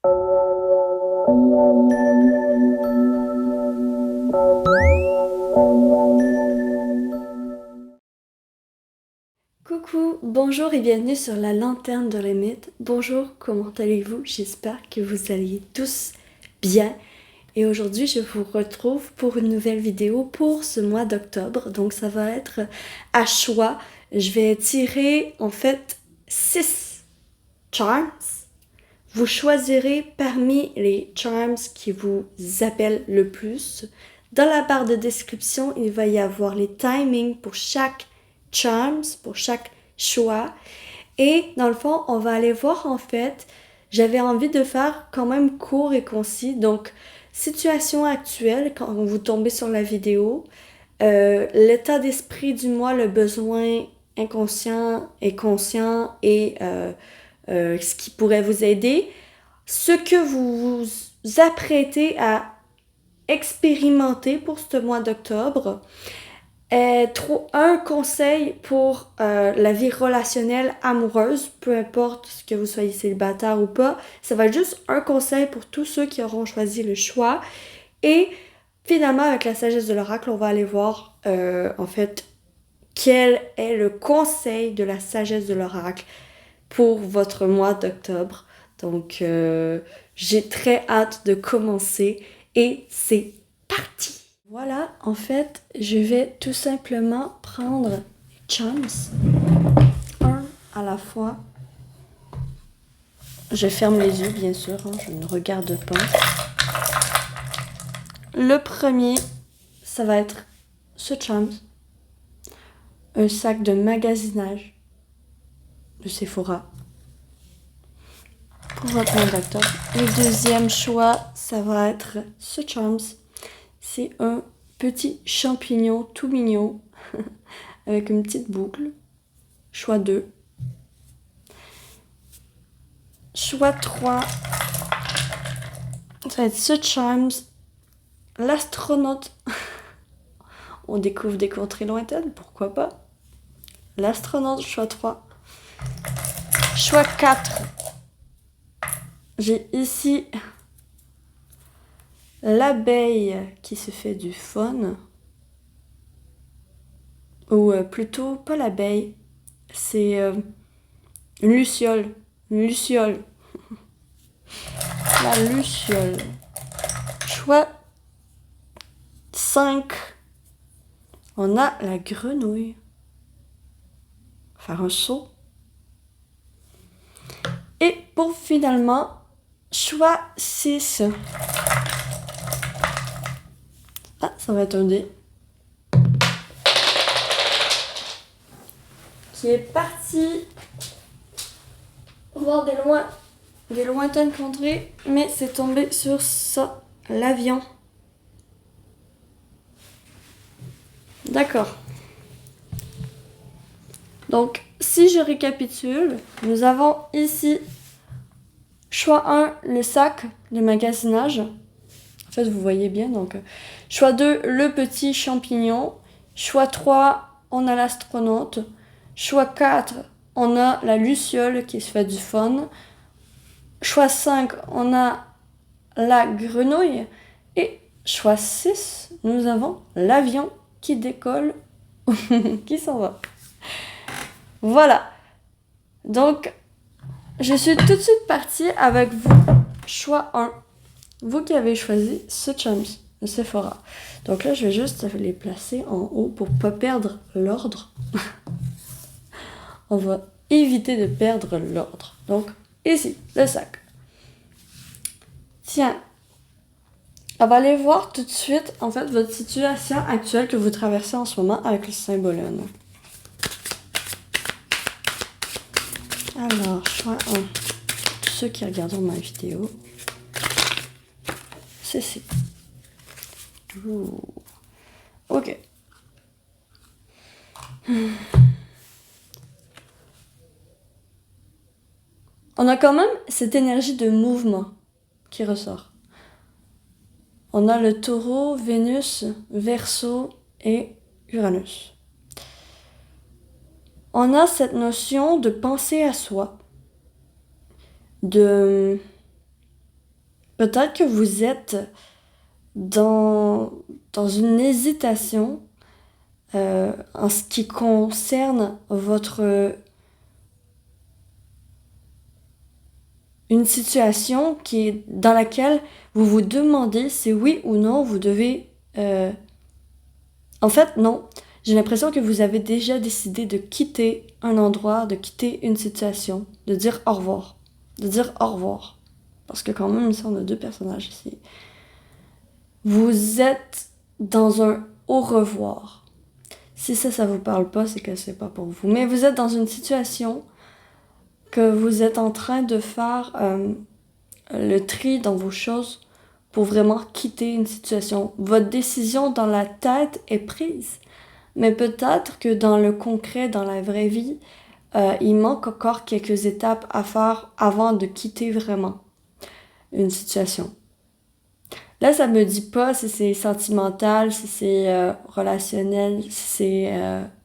Coucou, bonjour et bienvenue sur la lanterne de l'ermite. Bonjour, comment allez-vous? J'espère que vous alliez tous bien. Et aujourd'hui, je vous retrouve pour une nouvelle vidéo pour ce mois d'octobre. Donc ça va être à choix. Je vais tirer en fait 6 charms. Vous choisirez parmi les charms qui vous appellent le plus. Dans la barre de description, il va y avoir les timings pour chaque charms, pour chaque choix. Et dans le fond, on va aller voir en fait, j'avais envie de faire quand même court et concis. Donc, situation actuelle, quand vous tombez sur la vidéo, l'état d'esprit du mois, le besoin inconscient et conscient et ce qui pourrait vous aider, ce que vous vous apprêtez à expérimenter pour ce mois d'octobre, un conseil pour la vie relationnelle amoureuse, peu importe que vous soyez célibataire ou pas, ça va être juste un conseil pour tous ceux qui auront choisi le choix. Et finalement, avec la sagesse de l'oracle, on va aller voir en fait quel est le conseil de la sagesse de l'oracle pour votre mois d'octobre. Donc, j'ai très hâte de commencer et c'est parti! Voilà, en fait, je vais tout simplement prendre les charms, un à la fois. Je ferme les yeux, bien sûr, hein, je ne regarde pas. Le premier, ça va être ce charms, un sac de magasinage de Sephora pour votre mois d'octobre. Le deuxième choix, ça va être ce charms. C'est un petit champignon tout mignon avec une petite boucle. Choix 2. Choix 3. Ça va être ce charms. L'astronaute. On découvre des contrées lointaines, pourquoi pas. L'astronaute, choix 3. Choix 4. J'ai ici l'abeille qui se fait du fun. Ou plutôt, pas l'abeille, c'est une luciole. Une luciole. La luciole. Choix 5. On a la grenouille. Faire un saut. Et pour finalement, choix 6. Ah, ça va être un dé. Qui est parti voir des lointaines contrées, mais c'est tombé sur ça, l'avion. D'accord. Donc, si je récapitule, nous avons ici choix 1, le sac de magasinage. En fait, vous voyez bien. Donc, choix 2, le petit champignon. Choix 3, on a l'astronaute. Choix 4, on a la luciole qui se fait du fun. Choix 5, on a la grenouille. Et choix 6, nous avons l'avion qui décolle, qui s'en va. Voilà. Donc, je suis tout de suite partie avec vous. Choix 1. Vous qui avez choisi ce charms de Sephora. Donc là, je vais juste les placer en haut pour pas perdre l'ordre. On va éviter de perdre l'ordre. Donc, ici, le sac. Tiens, on va aller voir tout de suite, en fait, votre situation actuelle que vous traversez en ce moment avec le symbole. Alors, choix 1. Tous ceux qui regarderont ma vidéo, c'est ici. Ok. On a quand même cette énergie de mouvement qui ressort. On a le taureau, Vénus, Verseau et Uranus. On a cette notion de penser à soi, de peut-être que vous êtes dans une hésitation en ce qui concerne une situation dans laquelle vous vous demandez si oui ou non vous devez... En fait, non. J'ai l'impression que vous avez déjà décidé de quitter un endroit, de quitter une situation, de dire au revoir. De dire au revoir. Parce que quand même, ici, on a 2 personnages ici. Vous êtes dans un au revoir. Si ça vous parle pas, c'est que c'est pas pour vous. Mais vous êtes dans une situation que vous êtes en train de faire le tri dans vos choses pour vraiment quitter une situation. Votre décision dans la tête est prise. Mais peut-être que dans le concret, dans la vraie vie, il manque encore quelques étapes à faire avant de quitter vraiment une situation. Là, ça me dit pas si c'est sentimental, si c'est relationnel, si c'est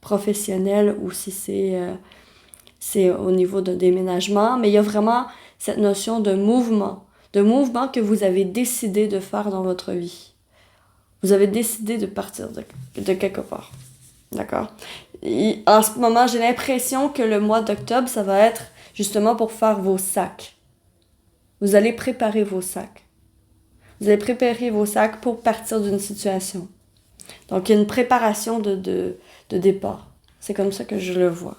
professionnel ou si c'est au niveau d'un déménagement. Mais il y a vraiment cette notion de mouvement que vous avez décidé de faire dans votre vie. Vous avez décidé de partir de quelque part. D'accord? Et en ce moment, j'ai l'impression que le mois d'octobre, ça va être justement pour faire vos sacs. Vous allez préparer vos sacs. Vous allez préparer vos sacs pour partir d'une situation. Donc, il y a une préparation de départ. C'est comme ça que je le vois.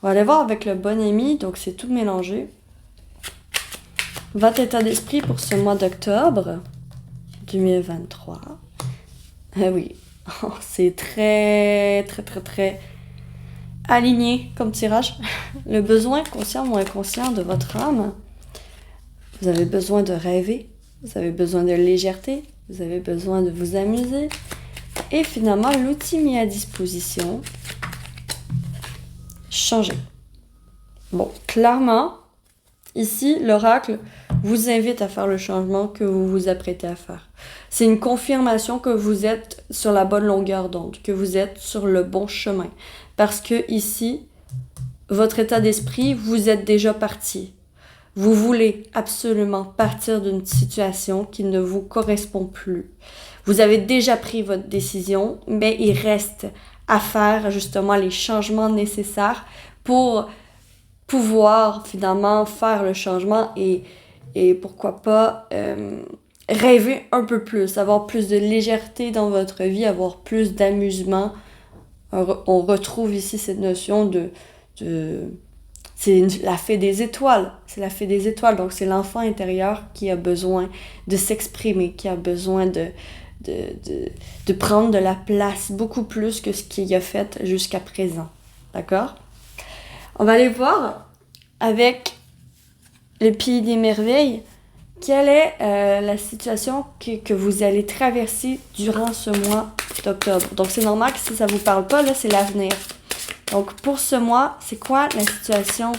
On va aller voir avec le bon ami. Donc, c'est tout mélangé. Votre état d'esprit pour ce mois d'octobre 2023. Ah oui. Oh, c'est très aligné comme tirage. Le besoin conscient ou inconscient de votre âme. Vous avez besoin de rêver. Vous avez besoin de légèreté. Vous avez besoin de vous amuser. Et finalement, l'outil mis à disposition. Changer. Bon, clairement, ici, l'oracle vous invite à faire le changement que vous vous apprêtez à faire. C'est une confirmation que vous êtes sur la bonne longueur d'onde, que vous êtes sur le bon chemin. Parce que ici, votre état d'esprit, vous êtes déjà parti. Vous voulez absolument partir d'une situation qui ne vous correspond plus. Vous avez déjà pris votre décision, mais il reste à faire justement les changements nécessaires pour pouvoir finalement faire le changement et pourquoi pas rêver un peu plus, avoir plus de légèreté dans votre vie, avoir plus d'amusement. On retrouve ici cette notion c'est la fée des étoiles. C'est la fée des étoiles. Donc, c'est l'enfant intérieur qui a besoin de s'exprimer, qui a besoin de prendre de la place beaucoup plus que ce qu'il a fait jusqu'à présent. D'accord? On va aller voir avec le Pays des Merveilles quelle est la situation que vous allez traverser durant ce mois d'octobre. Donc, c'est normal que si ça ne vous parle pas, là, c'est l'avenir. Donc, pour ce mois, c'est quoi la situation?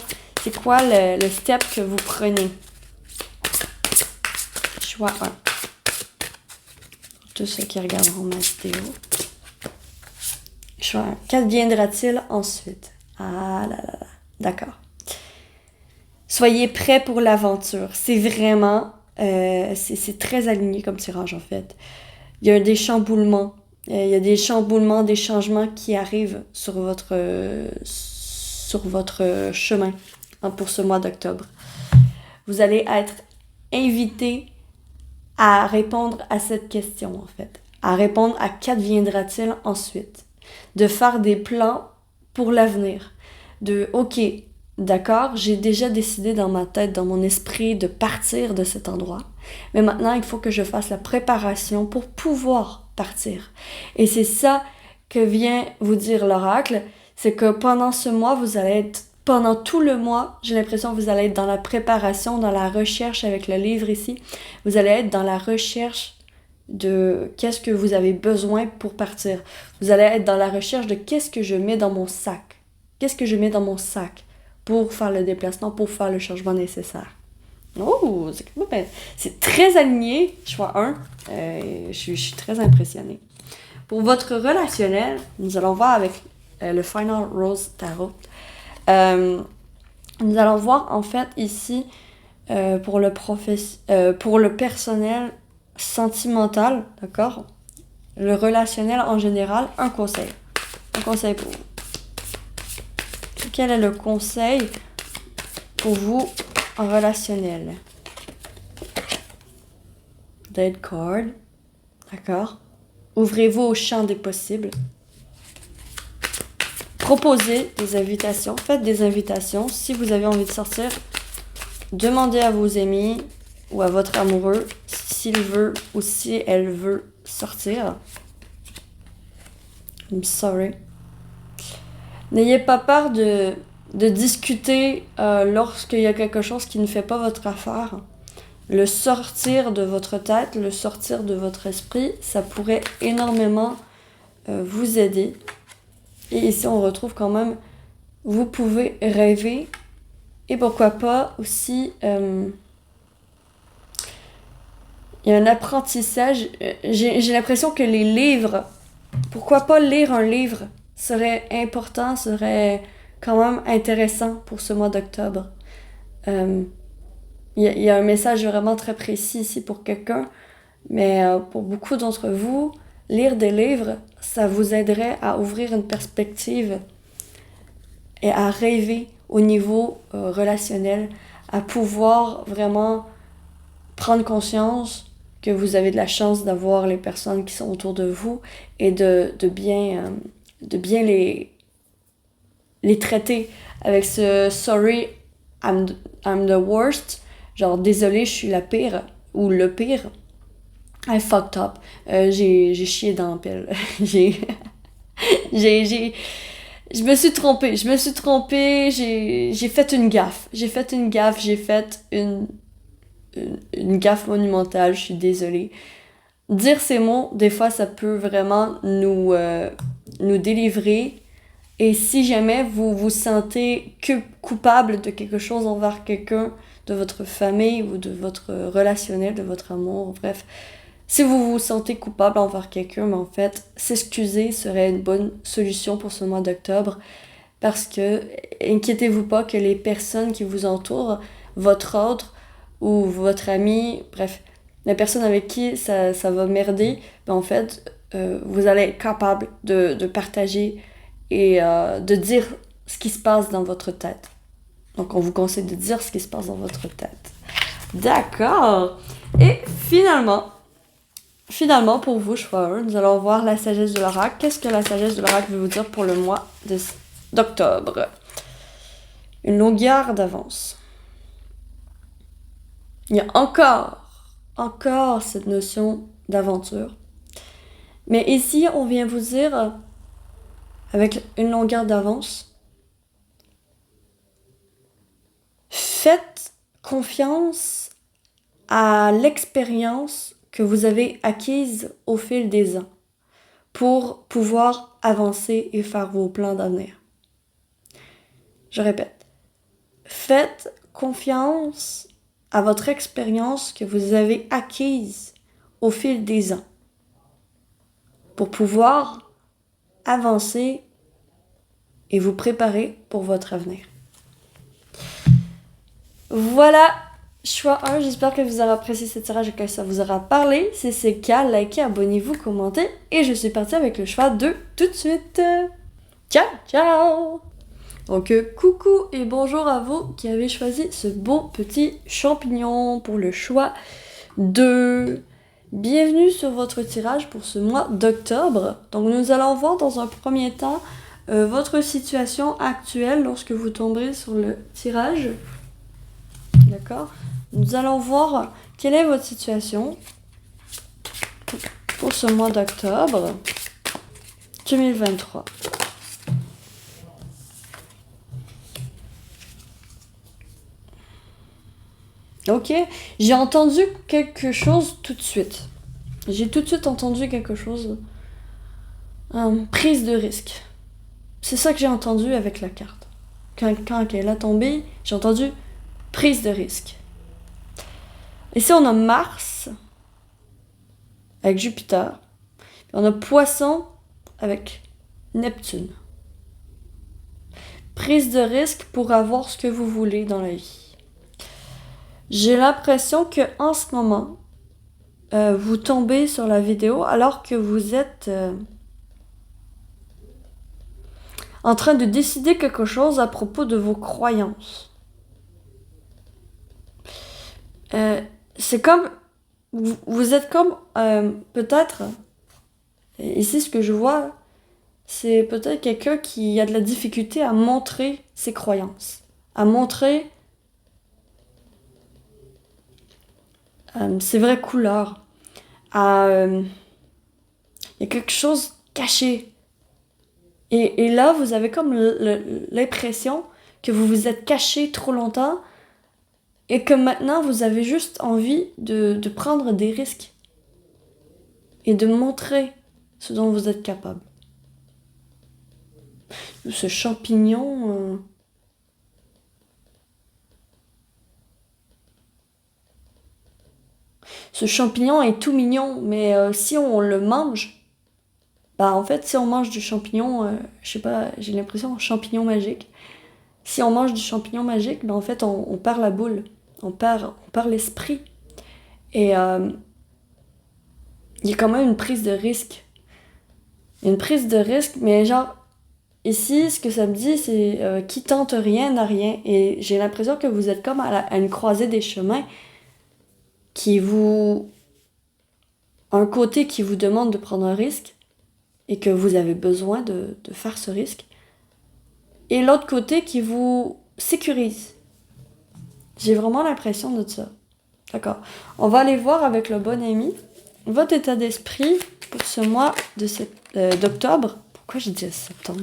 C'est quoi le step que vous prenez? Choix 1. Pour tous ceux qui regarderont ma vidéo. Choix 1. Qu'adviendra-t-il ensuite? Ah là là là. D'accord. Soyez prêts pour l'aventure. C'est vraiment... c'est très aligné comme tirage, en fait. Il y a des chamboulements. Il y a des chamboulements, des changements qui arrivent sur votre chemin pour ce mois d'octobre. Vous allez être invité à répondre à cette question, en fait. À répondre à qu'adviendra-t-il ensuite. De faire des plans pour l'avenir. OK, d'accord, j'ai déjà décidé dans ma tête, dans mon esprit, de partir de cet endroit. Mais maintenant, il faut que je fasse la préparation pour pouvoir partir. Et c'est ça que vient vous dire l'oracle, c'est que pendant ce mois, pendant tout le mois, j'ai l'impression que vous allez être dans la préparation, dans la recherche avec le livre ici. Vous allez être dans la recherche de qu'est-ce que vous avez besoin pour partir. Vous allez être dans la recherche de qu'est-ce que je mets dans mon sac. Qu'est-ce que je mets dans mon sac pour faire le déplacement, pour faire le changement nécessaire. Oh, c'est très aligné, choix 1. Je suis très impressionnée. Pour votre relationnel, nous allons voir avec le Final Rose Tarot. Nous allons voir en fait ici pour le personnel sentimental, d'accord? Le relationnel en général, un conseil. Un conseil pour vous. Quel est le conseil pour vous en relationnel? Dead card. D'accord? Ouvrez-vous au champ des possibles. Proposez des invitations. Faites des invitations. Si vous avez envie de sortir, demandez à vos amis ou à votre amoureux s'il veut ou si elle veut sortir. I'm sorry. N'ayez pas peur de discuter lorsqu'il y a quelque chose qui ne fait pas votre affaire. Le sortir de votre tête, le sortir de votre esprit, ça pourrait énormément vous aider. Et ici, on retrouve quand même, vous pouvez rêver. Et pourquoi pas aussi, il y a un apprentissage. J'ai l'impression que les livres, pourquoi pas lire un livre, serait important, serait quand même intéressant pour ce mois d'octobre. Il y a un message vraiment très précis ici pour quelqu'un, mais pour beaucoup d'entre vous, lire des livres, ça vous aiderait à ouvrir une perspective et à rêver au niveau relationnel, à pouvoir vraiment prendre conscience que vous avez de la chance d'avoir les personnes qui sont autour de vous et de bien les traiter avec ce sorry, I'm the worst, genre désolé, je suis la pire ou le pire. I fucked up. J'ai chié dans la pelle. Je me suis trompée, j'ai fait une gaffe. J'ai fait une gaffe monumentale, je suis désolée. Dire ces mots, des fois, ça peut vraiment nous délivrer. Et si jamais vous vous sentez coupable de quelque chose envers quelqu'un, de votre famille ou de votre relationnel, de votre amour, bref, si vous vous sentez coupable envers quelqu'un, mais en fait, s'excuser serait une bonne solution pour ce mois d'octobre parce que, inquiétez-vous pas que les personnes qui vous entourent, votre autre ou votre ami, bref, la personne avec qui ça va merder, ben en fait, vous allez être capable de partager et de dire ce qui se passe dans votre tête. Donc, on vous conseille de dire ce qui se passe dans votre tête. D'accord. Et finalement, pour vous, choix, nous allons voir la sagesse de l'oracle. Qu'est-ce que la sagesse de l'oracle veut vous dire pour le mois d'octobre? Une longueur d'avance. Il y a encore cette notion d'aventure. Mais ici, on vient vous dire, avec une longueur d'avance, faites confiance à l'expérience que vous avez acquise au fil des ans pour pouvoir avancer et faire vos plans d'avenir. Je répète, faites confiance à votre expérience que vous avez acquise au fil des ans pour pouvoir avancer et vous préparer pour votre avenir. Voilà, choix 1, j'espère que vous aurez apprécié ce tirage et que ça vous aura parlé. Si c'est le cas, likez, abonnez-vous, commentez. Et je suis partie avec le choix 2 tout de suite. Ciao, ciao! Donc coucou et bonjour à vous qui avez choisi ce beau petit champignon pour le choix 2. Bienvenue sur votre tirage pour ce mois d'octobre. Donc nous allons voir dans un premier temps votre situation actuelle lorsque vous tomberez sur le tirage. D'accord? Nous allons voir quelle est votre situation pour ce mois d'octobre 2023. Ok, j'ai entendu quelque chose tout de suite. J'ai tout de suite entendu quelque chose. Prise de risque. C'est ça que j'ai entendu avec la carte. Quand elle a tombé, j'ai entendu prise de risque. Ici, on a Mars avec Jupiter. Puis on a Poisson avec Neptune. Prise de risque pour avoir ce que vous voulez dans la vie. J'ai l'impression que en ce moment, vous tombez sur la vidéo alors que vous êtes en train de décider quelque chose à propos de vos croyances. C'est comme... Vous êtes comme... peut-être... Ici, ce que je vois, c'est peut-être quelqu'un qui a de la difficulté à montrer ses croyances. À montrer ses vraies couleurs. Il y a quelque chose caché. Et là, vous avez comme l'impression que vous vous êtes caché trop longtemps et que maintenant, vous avez juste envie de prendre des risques et de montrer ce dont vous êtes capable. Ce champignon... Ce champignon est tout mignon, mais si on le mange, bah en fait, si on mange du champignon, je sais pas, j'ai l'impression, champignon magique. Si on mange du champignon magique, bah en fait, on perd la boule, on perd l'esprit. Et il y a quand même une prise de risque. Une prise de risque, mais genre, ici, ce que ça me dit, c'est qui tente rien n'a rien. Et j'ai l'impression que vous êtes comme à une croisée des chemins qui vous... Un côté qui vous demande de prendre un risque et que vous avez besoin de faire ce risque. Et l'autre côté qui vous sécurise. J'ai vraiment l'impression de ça. D'accord. On va aller voir avec le bon ami votre état d'esprit pour ce mois d'octobre. Pourquoi j'ai dit septembre?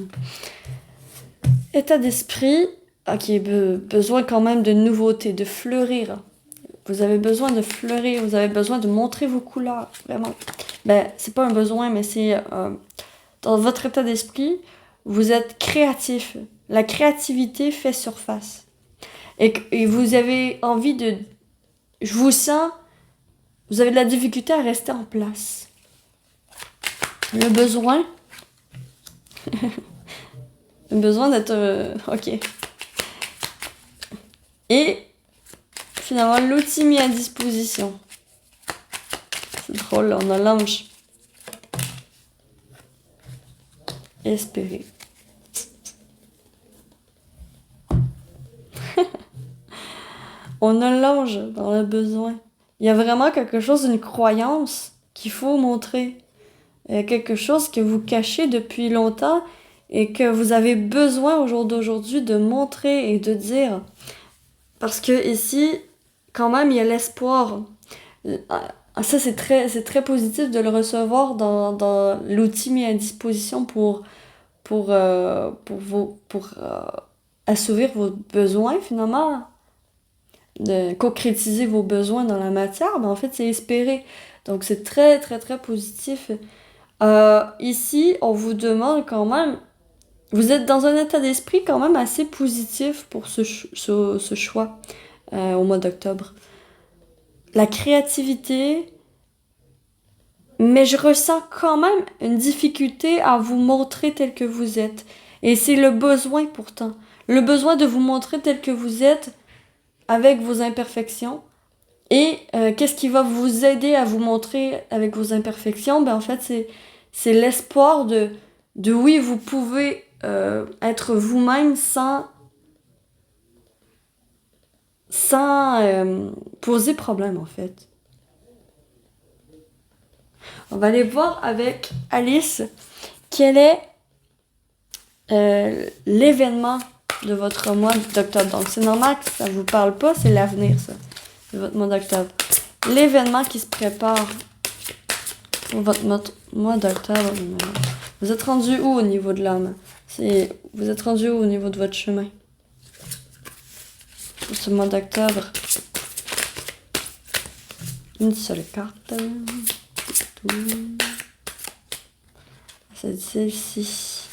État d'esprit, ok, besoin quand même de nouveautés, de fleurir. Vous avez besoin de fleurir, vous avez besoin de montrer vos couleurs, vraiment. Ben, c'est pas un besoin, mais c'est dans votre état d'esprit, vous êtes créatif. La créativité fait surface. Et vous avez envie de... Je vous sens... Vous avez de la difficulté à rester en place. Le besoin... le besoin d'être... ok. Et finalement, l'outil mis à disposition. C'est drôle, on a l'ange. Espérer. On a l'ange dans le besoin. Il y a vraiment quelque chose, une croyance qu'il faut montrer. Il y a quelque chose que vous cachez depuis longtemps et que vous avez besoin au jour d'aujourd'hui de montrer et de dire. Parce que ici, quand même, il y a l'espoir. Ça, c'est très positif de le recevoir dans l'outil mis à disposition pour assouvir vos besoins, finalement, de concrétiser vos besoins dans la matière, mais en fait, c'est espérer. Donc, c'est très, très, très positif. Ici, on vous demande quand même... Vous êtes dans un état d'esprit quand même assez positif pour ce choix au mois d'octobre. La créativité, mais je ressens quand même une difficulté à vous montrer tel que vous êtes. Et c'est le besoin pourtant. Le besoin de vous montrer tel que vous êtes avec vos imperfections. Et qu'est-ce qui va vous aider à vous montrer avec vos imperfections? Ben, en fait, c'est l'espoir de oui, vous pouvez être vous-même sans poser problème, en fait. On va aller voir avec Alice quel est l'événement de votre mois d'octobre. Donc, c'est normal que ça ne vous parle pas, c'est l'avenir, ça, de votre mois d'octobre. L'événement qui se prépare pour votre mois d'octobre. Vous êtes rendu où au niveau de l'âme? Vous êtes rendu où au niveau de votre chemin? Pour ce mois d'octobre. Une seule carte. C'est celle-ci.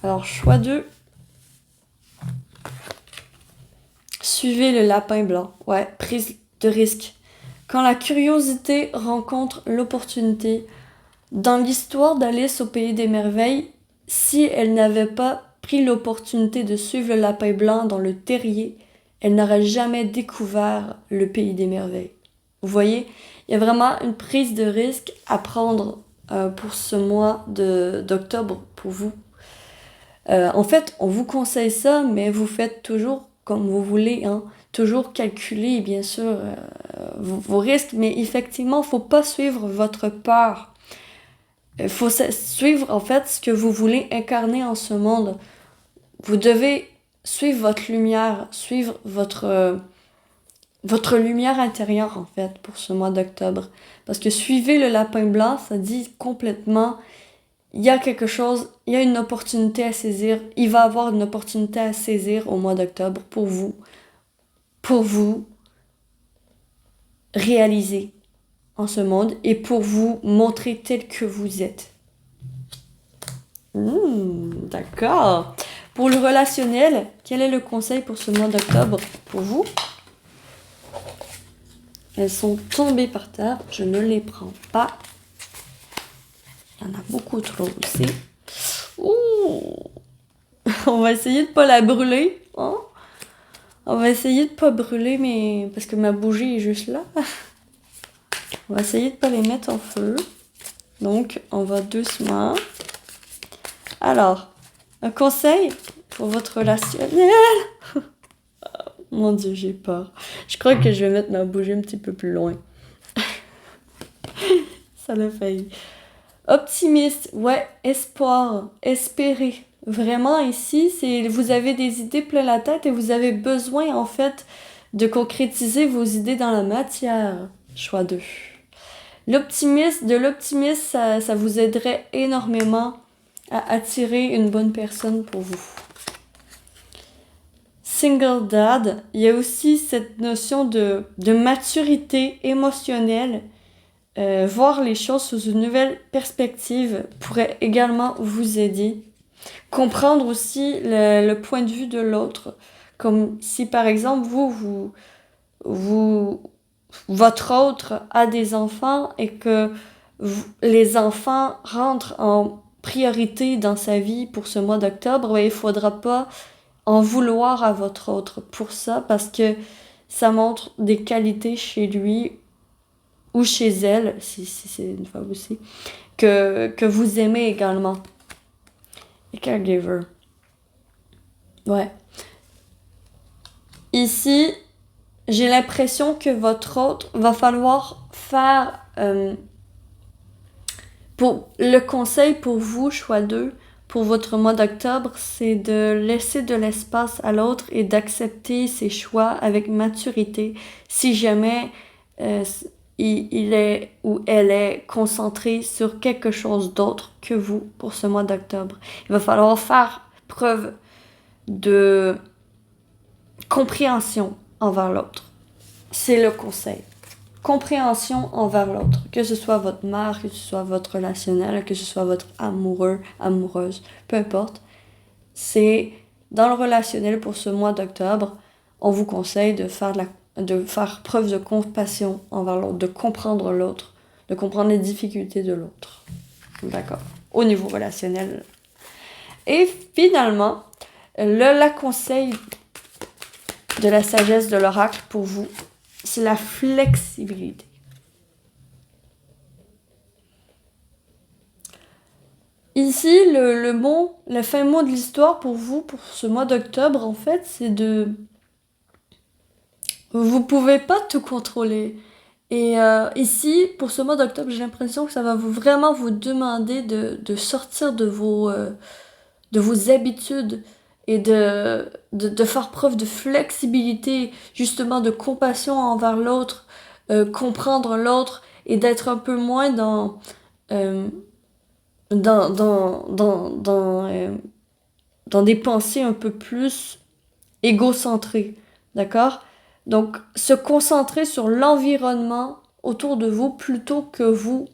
Alors, choix 2. Suivez le lapin blanc. Ouais, prise de risque. Quand la curiosité rencontre l'opportunité, dans l'histoire d'Alice au pays des merveilles, si elle n'avait pas pris l'opportunité de suivre le lapin blanc dans le terrier, elle n'aurait jamais découvert le pays des merveilles. Vous voyez, il y a vraiment une prise de risque à prendre pour ce mois d'octobre pour vous. En fait, on vous conseille ça, mais vous faites toujours comme vous voulez, hein. Toujours calculer, bien sûr, vos risques, mais effectivement, il ne faut pas suivre votre peur. Il faut suivre, en fait, ce que vous voulez incarner en ce monde. Vous devez suivre votre lumière, suivre votre lumière intérieure, en fait, pour ce mois d'octobre. Parce que suivez le lapin blanc, ça dit complètement, il y a quelque chose, il y a une opportunité à saisir, il va y avoir une opportunité à saisir au mois d'octobre pour vous réaliser en ce monde et pour vous montrer tel que vous êtes. D'accord. Pour le relationnel, quel est le conseil pour ce mois d'octobre pour vous? Elles sont tombées par terre, je ne les prends pas. Il y en a beaucoup trop aussi. Ouh. On va essayer de pas la brûler, hein? On va essayer de pas brûler, mais parce que ma bougie est juste là. On va essayer de pas les mettre en feu. Donc, on va doucement. Alors, un conseil pour votre relationnel. Mon Dieu, j'ai peur. Je crois que je vais mettre ma bougie un petit peu plus loin. Ça l'a failli. Optimiste, ouais, espoir, espérer. Vraiment ici, vous avez des idées plein la tête et vous avez besoin en fait de concrétiser vos idées dans la matière. Choix 2. L'optimisme, ça vous aiderait énormément à attirer une bonne personne pour vous. Single dad, il y a aussi cette notion de maturité émotionnelle. Voir les choses sous une nouvelle perspective pourrait également vous aider. Comprendre aussi le point de vue de l'autre. Comme si par exemple votre autre a des enfants et que les enfants rentrent en priorité dans sa vie pour ce mois d'octobre, il ne faudra pas en vouloir à votre autre pour ça parce que ça montre des qualités chez lui ou chez elle, si c'est une femme aussi, que vous aimez également. Et caregiver. Ouais. Ici, j'ai l'impression que votre autre va falloir faire... pour le conseil pour vous, choix 2, pour votre mois d'octobre, c'est de laisser de l'espace à l'autre et d'accepter ses choix avec maturité si jamais il est ou elle est concentré sur quelque chose d'autre que vous pour ce mois d'octobre. Il va falloir faire preuve de compréhension envers l'autre. C'est le conseil. Compréhension envers l'autre. Que ce soit votre mère, que ce soit votre relationnel, que ce soit votre amoureux, amoureuse, peu importe. C'est dans le relationnel pour ce mois d'octobre, on vous conseille de faire preuve de compassion envers l'autre, de comprendre l'autre, de comprendre les difficultés de l'autre. D'accord? Au niveau relationnel. Et finalement, le conseil de la sagesse de l'oracle pour vous, c'est la flexibilité. Ici, le fin mot de l'histoire pour vous, pour ce mois d'octobre, en fait, c'est de... Vous pouvez pas tout contrôler. Et ici, pour ce mois d'octobre, j'ai l'impression que ça va vraiment vous demander de sortir de vos habitudes et de faire preuve de flexibilité, justement de compassion envers l'autre, comprendre l'autre et d'être un peu moins dans des pensées un peu plus égocentrées, d'accord? Donc, se concentrer sur l'environnement autour de vous plutôt que vous.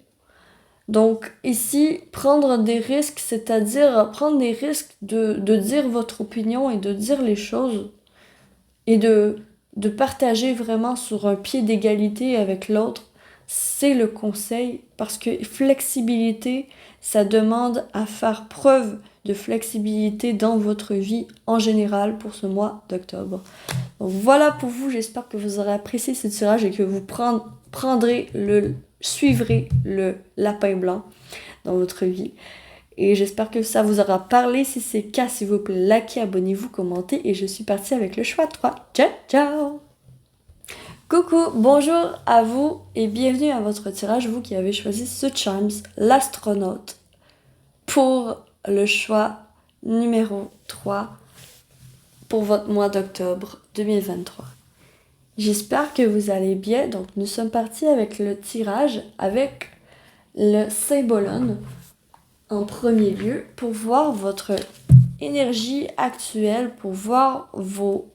Donc, ici, prendre des risques, c'est-à-dire prendre des risques de dire votre opinion et de dire les choses et de partager vraiment sur un pied d'égalité avec l'autre, c'est le conseil parce que flexibilité, ça demande à faire preuve de flexibilité dans votre vie en général pour ce mois d'octobre. Donc voilà pour vous, j'espère que vous aurez apprécié ce tirage et que vous suivrez le lapin blanc dans votre vie. Et j'espère que ça vous aura parlé. Si c'est le cas, s'il vous plaît, likez, abonnez-vous, commentez. Et je suis partie avec le choix 3. Ciao, ciao! Coucou, bonjour à vous et bienvenue à votre tirage, vous qui avez choisi ce Charms, l'astronaute, pour le choix numéro 3 pour votre mois d'octobre 2023. J'espère que vous allez bien. Donc nous sommes partis avec le tirage avec le Symbolon en premier lieu pour voir votre énergie actuelle, pour voir vos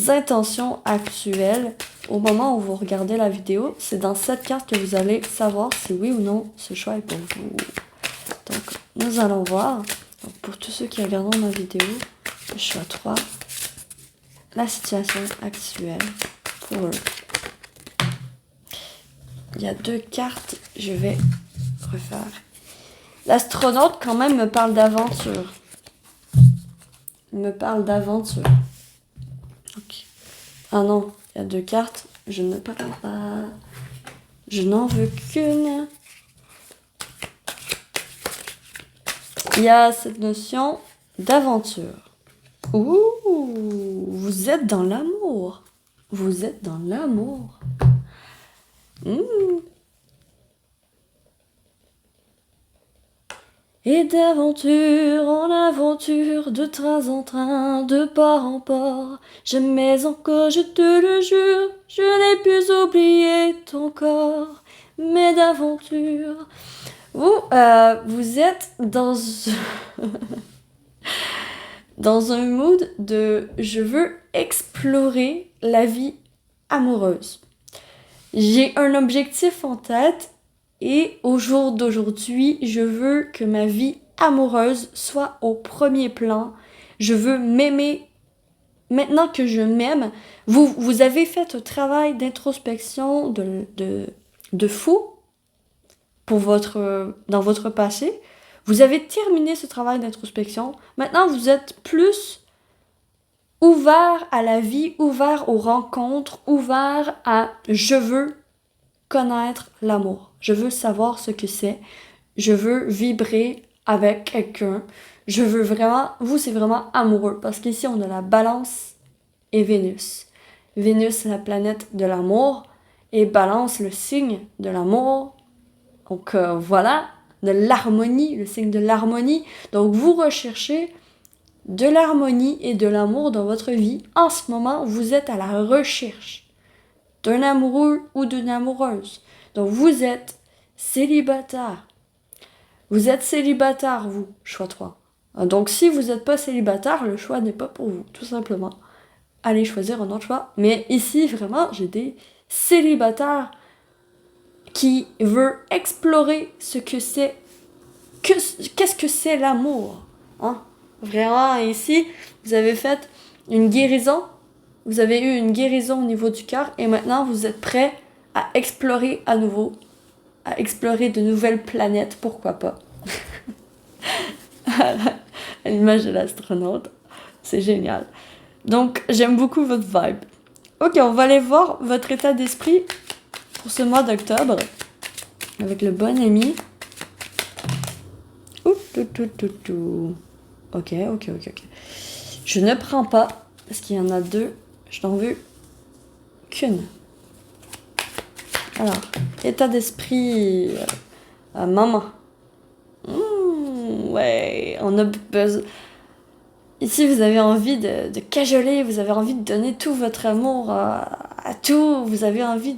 intentions actuelles au moment où vous regardez la vidéo. C'est dans cette carte que vous allez savoir si oui ou non ce choix est pour vous. Donc nous allons voir, donc, pour tous ceux qui regarderont ma vidéo, le choix 3, la situation actuelle pour eux. Il y a 2 cartes, je vais refaire. L'astronaute quand même me parle d'aventure. Il me parle d'aventure. Okay. Ah non, il y a 2 cartes. Je ne parle pas. Je n'en veux qu'une. Il y a cette notion d'aventure. Ouh, vous êtes dans l'amour. Vous êtes dans l'amour. Et d'aventure en aventure, de train en train, de port en port, jamais encore, je te le jure, je n'ai pu oublier ton corps, mais d'aventure. Vous êtes dans dans un mood de je veux explorer la vie amoureuse. J'ai un objectif en tête. Et au jour d'aujourd'hui, je veux que ma vie amoureuse soit au premier plan. Je veux m'aimer. Maintenant que je m'aime, vous avez fait un travail d'introspection de fou pour dans votre passé. Vous avez terminé ce travail d'introspection. Maintenant, vous êtes plus ouvert à la vie, ouvert aux rencontres, ouvert à je veux connaître l'amour. Je veux savoir ce que c'est. Je veux vibrer avec quelqu'un. Je veux vraiment... Vous, c'est vraiment amoureux. Parce qu'ici, on a la Balance et Vénus. Vénus, c'est la planète de l'amour. Et Balance, le signe de l'amour. Donc, voilà. De l'harmonie, le signe de l'harmonie. Donc, vous recherchez de l'harmonie et de l'amour dans votre vie. En ce moment, vous êtes à la recherche d'un amoureux ou d'une amoureuse. Donc, vous êtes célibataire. Vous êtes célibataire, vous, choix 3. Donc, si vous n'êtes pas célibataire, le choix n'est pas pour vous, tout simplement. Allez choisir un autre choix. Mais ici, vraiment, j'ai des célibataires qui veulent explorer ce que c'est. Qu'est-ce que c'est l'amour? Hein? Vraiment, ici, vous avez fait une guérison. Vous avez eu une guérison au niveau du cœur et maintenant, vous êtes prêts à explorer à nouveau, à explorer de nouvelles planètes, pourquoi pas. À l'image de l'astronaute, c'est génial. Donc, j'aime beaucoup votre vibe. Ok, on va aller voir votre état d'esprit pour ce mois d'octobre avec le bon ami. Ok. Je ne prends pas, parce qu'il y en a 2, je n'en veux qu'une. Alors, état d'esprit, maman. Ouais, on a besoin. Ici, vous avez envie de cajoler, vous avez envie de donner tout votre amour à tout, vous avez envie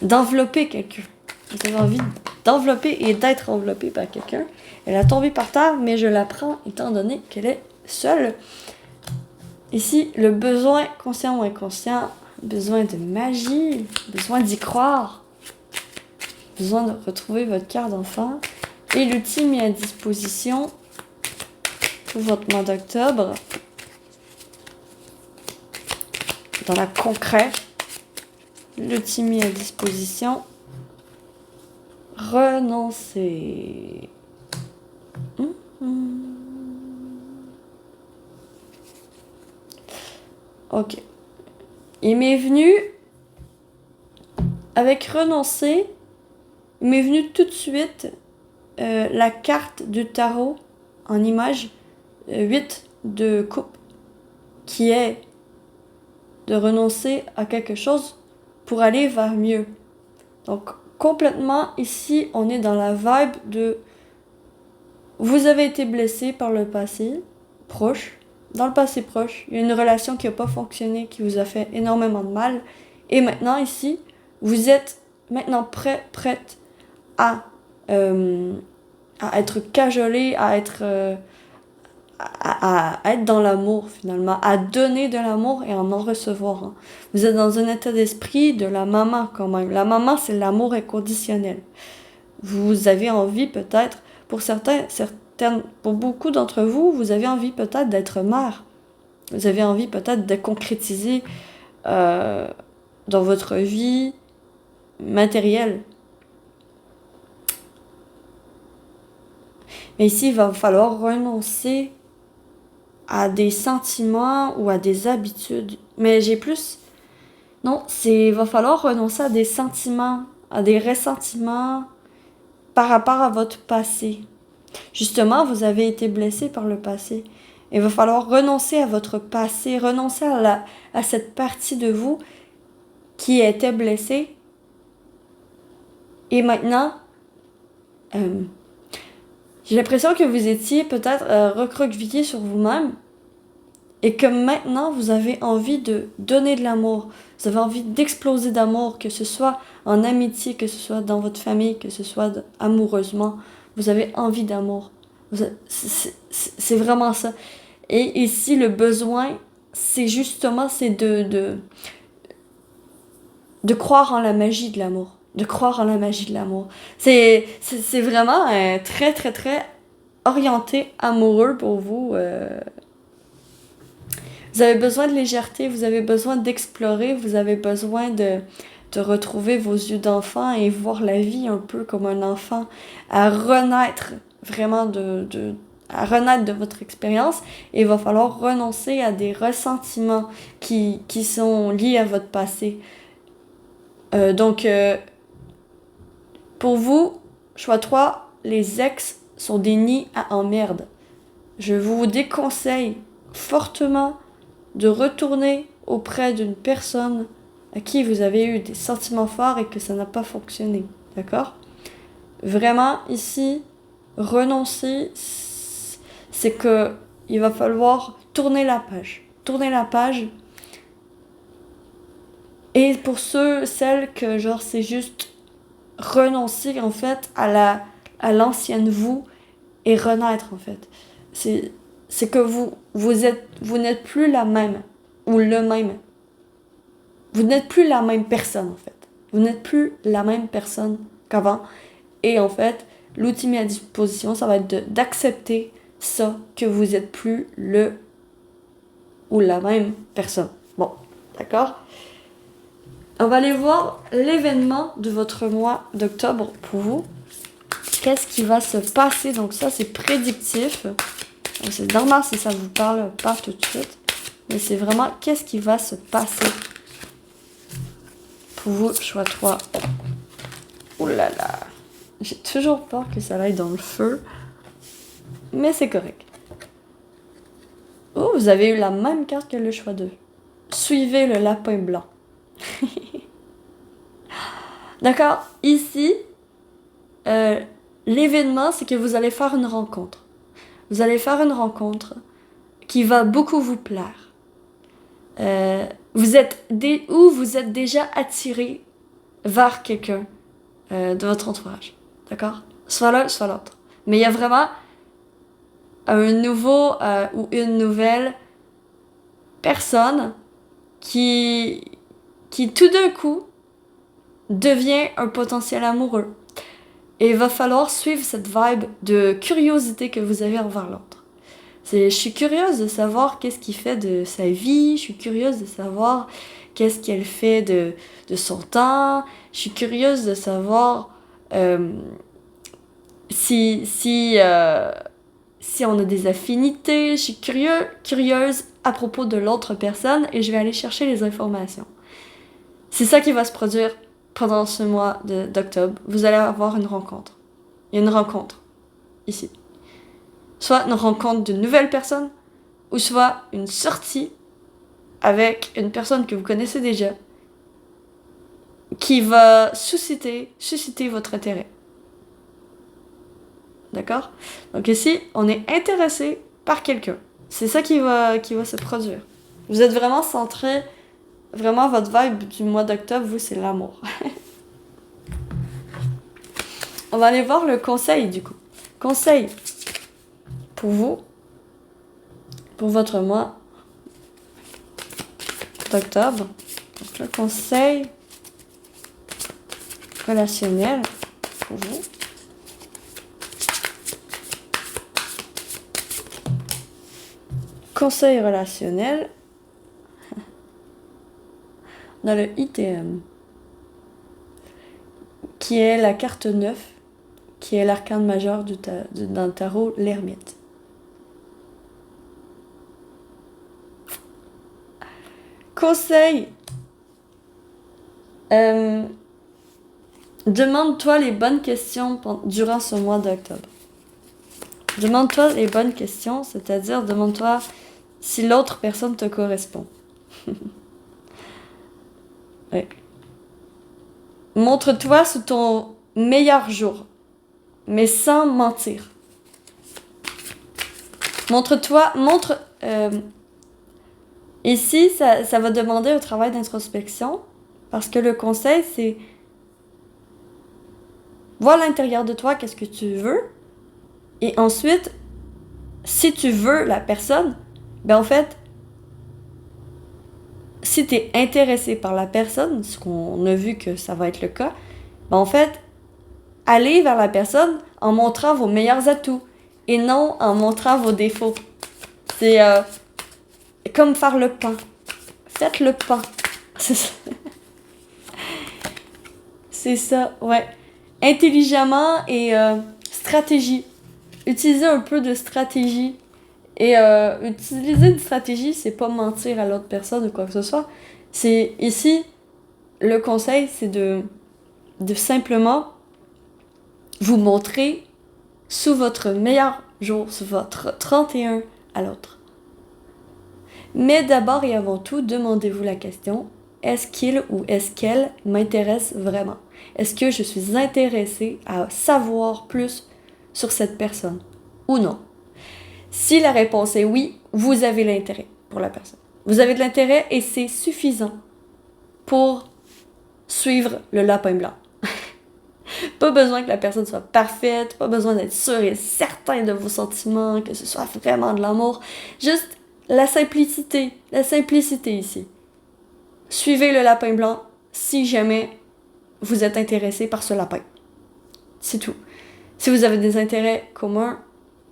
d'envelopper quelqu'un. Vous avez envie d'envelopper et d'être enveloppé par quelqu'un. Elle a tombé par terre, mais je la prends étant donné qu'elle est seule. Ici, le besoin, conscient ou inconscient, besoin de magie, besoin d'y croire, besoin de retrouver votre cœur d'enfant. Et l'outil mis à disposition pour votre mois d'octobre, dans la concret, l'outil mis à disposition, renoncer. Ok. Il m'est venu, avec renoncer, il m'est venu tout de suite la carte du tarot en image 8 de coupe, qui est de renoncer à quelque chose pour aller vers mieux. Donc, complètement, ici, on est dans la vibe de vous avez été blessé par le passé proche. Dans le passé proche, il y a une relation qui n'a pas fonctionné, qui vous a fait énormément de mal. Et maintenant, ici, vous êtes maintenant prête à être cajolé, à être dans l'amour finalement, à donner de l'amour et en recevoir. Hein. Vous êtes dans un état d'esprit de la maman quand même. La maman, c'est l'amour inconditionnel. Vous avez envie peut-être, pour beaucoup d'entre vous, vous avez envie peut-être d'être mère. Vous avez envie peut-être de concrétiser dans votre vie matérielle. Mais ici, il va falloir renoncer à des sentiments ou à des habitudes. Mais j'ai plus... Non, il va falloir renoncer à des sentiments, à des ressentiments par rapport à votre passé. Justement, vous avez été blessé par le passé. Il va falloir renoncer à votre passé, renoncer à cette partie de vous qui était blessée. Et maintenant, j'ai l'impression que vous étiez peut-être recroquevillé sur vous-même et que maintenant, vous avez envie de donner de l'amour. Vous avez envie d'exploser d'amour, que ce soit en amitié, que ce soit dans votre famille, que ce soit amoureusement. Vous avez envie d'amour. C'est vraiment ça. Et ici, le besoin, c'est justement de croire en la magie de l'amour. De croire en la magie de l'amour. C'est vraiment très, très, très orienté amoureux pour vous. Vous avez besoin de légèreté, vous avez besoin d'explorer, vous avez besoin de retrouver vos yeux d'enfant et voir la vie un peu comme un enfant, à renaître vraiment à renaître de votre expérience. Et il va falloir renoncer à des ressentiments qui sont liés à votre passé. Donc, pour vous, choix 3, les ex sont des nids à emmerde. Je vous déconseille fortement de retourner auprès d'une personne à qui vous avez eu des sentiments forts et que ça n'a pas fonctionné. D'accord? Vraiment, ici, renoncer, c'est que il va falloir tourner la page. Tourner la page. Et pour celles que, genre, c'est juste renoncer, en fait, à l'ancienne vous et renaître, en fait. C'est que vous n'êtes plus la même ou le même. Vous n'êtes plus la même personne, en fait. Vous n'êtes plus la même personne qu'avant. Et en fait, l'outil mis à disposition, ça va être d'accepter ça, que vous n'êtes plus le ou la même personne. Bon, d'accord? On va aller voir l'événement de votre mois d'octobre pour vous. Qu'est-ce qui va se passer? Donc ça, c'est prédictif. Donc c'est normal si ça vous parle pas tout de suite. Mais c'est vraiment qu'est-ce qui va se passer pour vous, choix 3. Ouh là là. J'ai toujours peur que ça aille dans le feu. Mais c'est correct. Oh, vous avez eu la même carte que le choix 2. Suivez le lapin blanc. D'accord? Ici, l'événement, c'est que vous allez faire une rencontre. Vous allez faire une rencontre qui va beaucoup vous plaire. Vous êtes déjà attiré vers quelqu'un de votre entourage. D'accord? Soit l'un, soit l'autre. Mais il y a vraiment un nouveau ou une nouvelle personne qui tout d'un coup devient un potentiel amoureux. Et il va falloir suivre cette vibe de curiosité que vous avez envers l'autre. Je suis curieuse de savoir qu'est-ce qu'il fait de sa vie, je suis curieuse de savoir qu'est-ce qu'elle fait de son temps, je suis curieuse de savoir si on a des affinités, je suis curieuse à propos de l'autre personne et je vais aller chercher les informations. C'est ça qui va se produire pendant ce mois d'octobre. Vous allez avoir une rencontre. Il y a une rencontre ici. Soit une rencontre d'une nouvelle personne, ou soit une sortie avec une personne que vous connaissez déjà, qui va susciter votre intérêt. D'accord? Donc ici, on est intéressé par quelqu'un. C'est ça qui va se produire. Vous êtes vraiment centré, vraiment votre vibe du mois d'octobre, vous, c'est l'amour. On va aller voir le conseil, du coup. Conseil pour vous, pour votre mois d'octobre. Donc le conseil relationnel pour vous. Conseil relationnel. On a le ITM, qui est la carte 9, qui est l'arcane majeur dans le tarot, l'ermite. Conseil. Demande-toi les bonnes questions durant ce mois d'octobre. Demande-toi les bonnes questions, c'est-à-dire demande-toi si l'autre personne te correspond. Ouais. Montre-toi sous ton meilleur jour, mais sans mentir. Ici, ça va demander un travail d'introspection, parce que le conseil, c'est voir à l'intérieur de toi qu'est-ce que tu veux, et ensuite, si tu veux la personne, ben en fait, si tu es intéressé par la personne, ce qu'on a vu que ça va être le cas, ben en fait, allez vers la personne en montrant vos meilleurs atouts et non en montrant vos défauts. C'est comme faire le pain. Faites le pain. C'est ça, ouais. Intelligemment et stratégie. Utilisez un peu de stratégie. Et utiliser une stratégie, c'est pas mentir à l'autre personne ou quoi que ce soit. C'est ici, le conseil, c'est de simplement vous montrer sous votre meilleur jour, sous votre 31 à l'autre. Mais d'abord et avant tout, demandez-vous la question, est-ce qu'il ou est-ce qu'elle m'intéresse vraiment? Est-ce que je suis intéressée à savoir plus sur cette personne ou non? Si la réponse est oui, vous avez l'intérêt pour la personne. Vous avez de l'intérêt et c'est suffisant pour suivre le lapin blanc. Pas besoin que la personne soit parfaite, pas besoin d'être sûr et certain de vos sentiments, que ce soit vraiment de l'amour. Juste la simplicité ici. Suivez le lapin blanc si jamais vous êtes intéressé par ce lapin. C'est tout. Si vous avez des intérêts communs,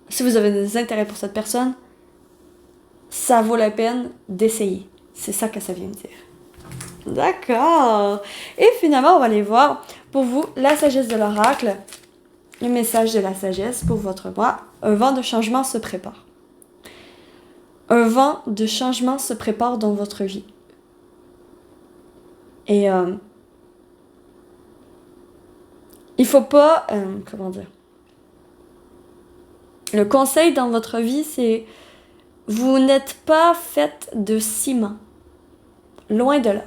si vous avez des intérêts pour cette personne, ça vaut la peine d'essayer. C'est ça que ça vient me dire. D'accord. Et finalement, on va aller voir pour vous la sagesse de l'oracle. Le message de la sagesse pour votre mois. Un vent de changement se prépare. Un vent de changement se prépare dans votre vie. Et il faut pas... comment dire? Le conseil dans votre vie, c'est vous n'êtes pas faite de ciment. Loin de là.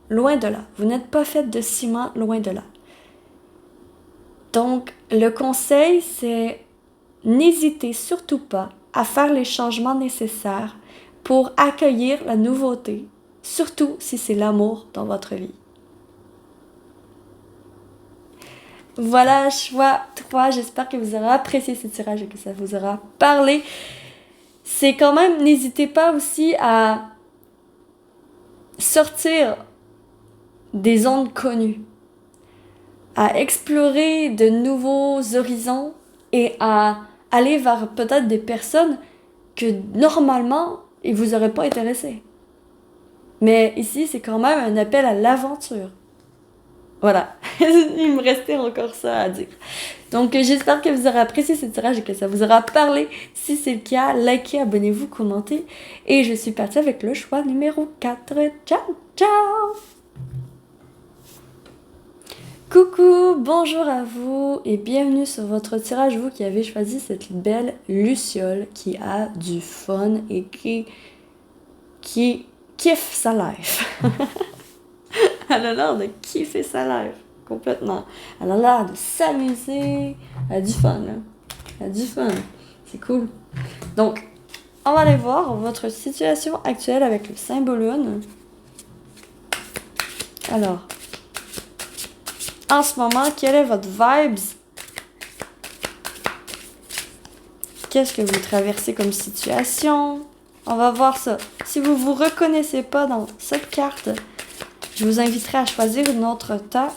Loin de là. Vous n'êtes pas faite de ciment, loin de là. Donc, le conseil, c'est n'hésitez surtout pas à faire les changements nécessaires pour accueillir la nouveauté, surtout si c'est l'amour dans votre vie. Voilà, choix 3. J'espère que vous aurez apprécié ce tirage et que ça vous aura parlé. C'est quand même, n'hésitez pas aussi à sortir des zones connues, à explorer de nouveaux horizons et à aller vers peut-être des personnes que normalement, ils vous auraient pas intéressé. Mais ici, c'est quand même un appel à l'aventure. Voilà. Il me restait encore ça à dire. Donc, j'espère que vous aurez apprécié ce tirage et que ça vous aura parlé. Si c'est le cas, likez, abonnez-vous, commentez. Et je suis partie avec le choix numéro 4. Ciao, ciao! Coucou, bonjour à vous et bienvenue sur votre tirage, vous qui avez choisi cette belle Luciole qui a du fun et qui kiffe sa life. Elle a l'air de kiffer sa life, complètement. Elle a l'air de s'amuser. Elle a du fun, là. Elle a du fun. C'est cool. Donc, on va aller voir votre situation actuelle avec le symbole Lune. Alors, en ce moment, quelle est votre vibes? Qu'est-ce que vous traversez comme situation? On va voir ça. Si vous vous reconnaissez pas dans cette carte, je vous inviterai à choisir une autre tas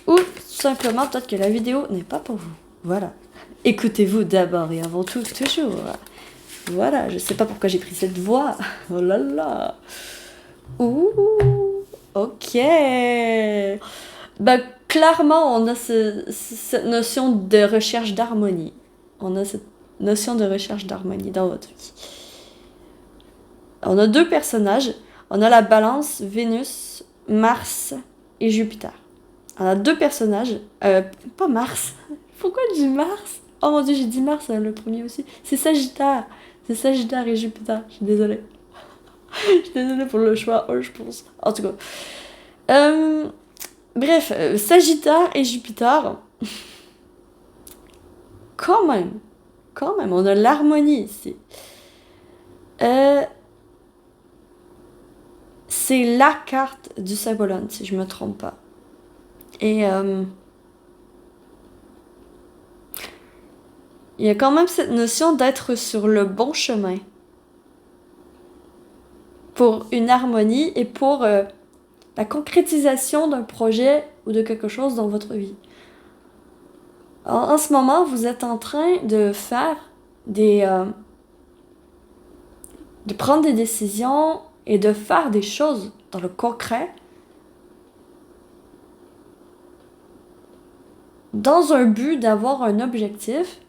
ou tout simplement peut-être que la vidéo n'est pas pour vous. Voilà. Écoutez-vous d'abord et avant tout, toujours. Voilà, je sais pas pourquoi j'ai pris cette voix. Oh là là. Ouh, ok. Ben, clairement, on a cette notion de recherche d'harmonie. On a cette notion de recherche d'harmonie dans votre vie. On a deux personnages. On a la balance, Vénus, Mars et Jupiter. On a deux personnages. Pas Mars. Pourquoi je dis Mars? Oh mon dieu, j'ai dit Mars, le premier aussi. C'est Sagittaire. C'est Sagittaire et Jupiter. Je suis désolée. Je suis désolée pour le choix, je pense. En tout cas. Bref, Sagittaire et Jupiter. Quand même, on a l'harmonie ici. C'est la carte du symbole, si je me trompe pas. Et il y a quand même cette notion d'être sur le bon chemin pour une harmonie et pour la concrétisation d'un projet ou de quelque chose dans votre vie. En ce moment, vous êtes en train de faire de prendre des décisions et de faire des choses dans le concret dans un but d'avoir un objectif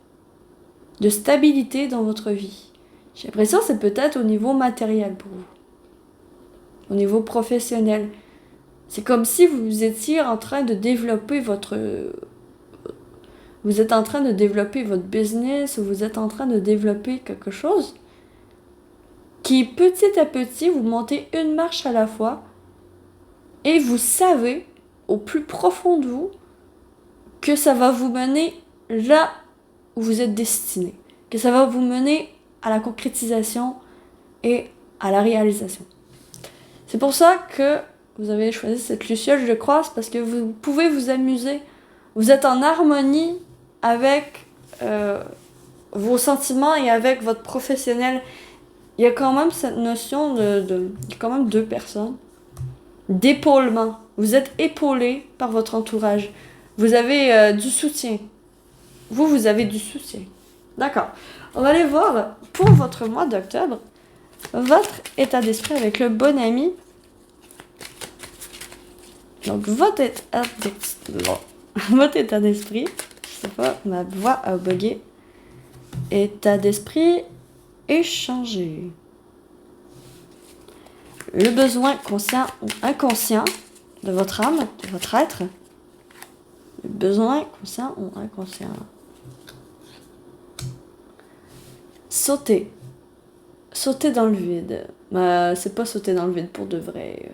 de stabilité dans votre vie. J'ai l'impression que c'est peut-être au niveau matériel pour vous, au niveau professionnel. C'est comme si vous étiez en train de développer vous êtes en train de développer votre business ou vous êtes en train de développer quelque chose qui petit à petit vous montez une marche à la fois et vous savez au plus profond de vous que ça va vous mener là où vous êtes destiné, que ça va vous mener à la concrétisation et à la réalisation. C'est pour ça que vous avez choisi cette Luciole, je crois, c'est parce que vous pouvez vous amuser. Vous êtes en harmonie avec vos sentiments et avec votre professionnel. Il y a quand même cette notion il y a quand même deux personnes. D'épaulement. Vous êtes épaulé par votre entourage. Vous avez du soutien. Vous avez du soutien. D'accord. On va aller voir pour votre mois d'octobre votre état d'esprit avec le bon ami. Donc, votre état d'esprit, je sais pas, ma voix a bugué. État d'esprit échangé. Le besoin conscient ou inconscient de votre âme, de votre être. Le besoin conscient ou inconscient. Sauter. Sauter dans le vide. C'est pas sauter dans le vide pour de vrai.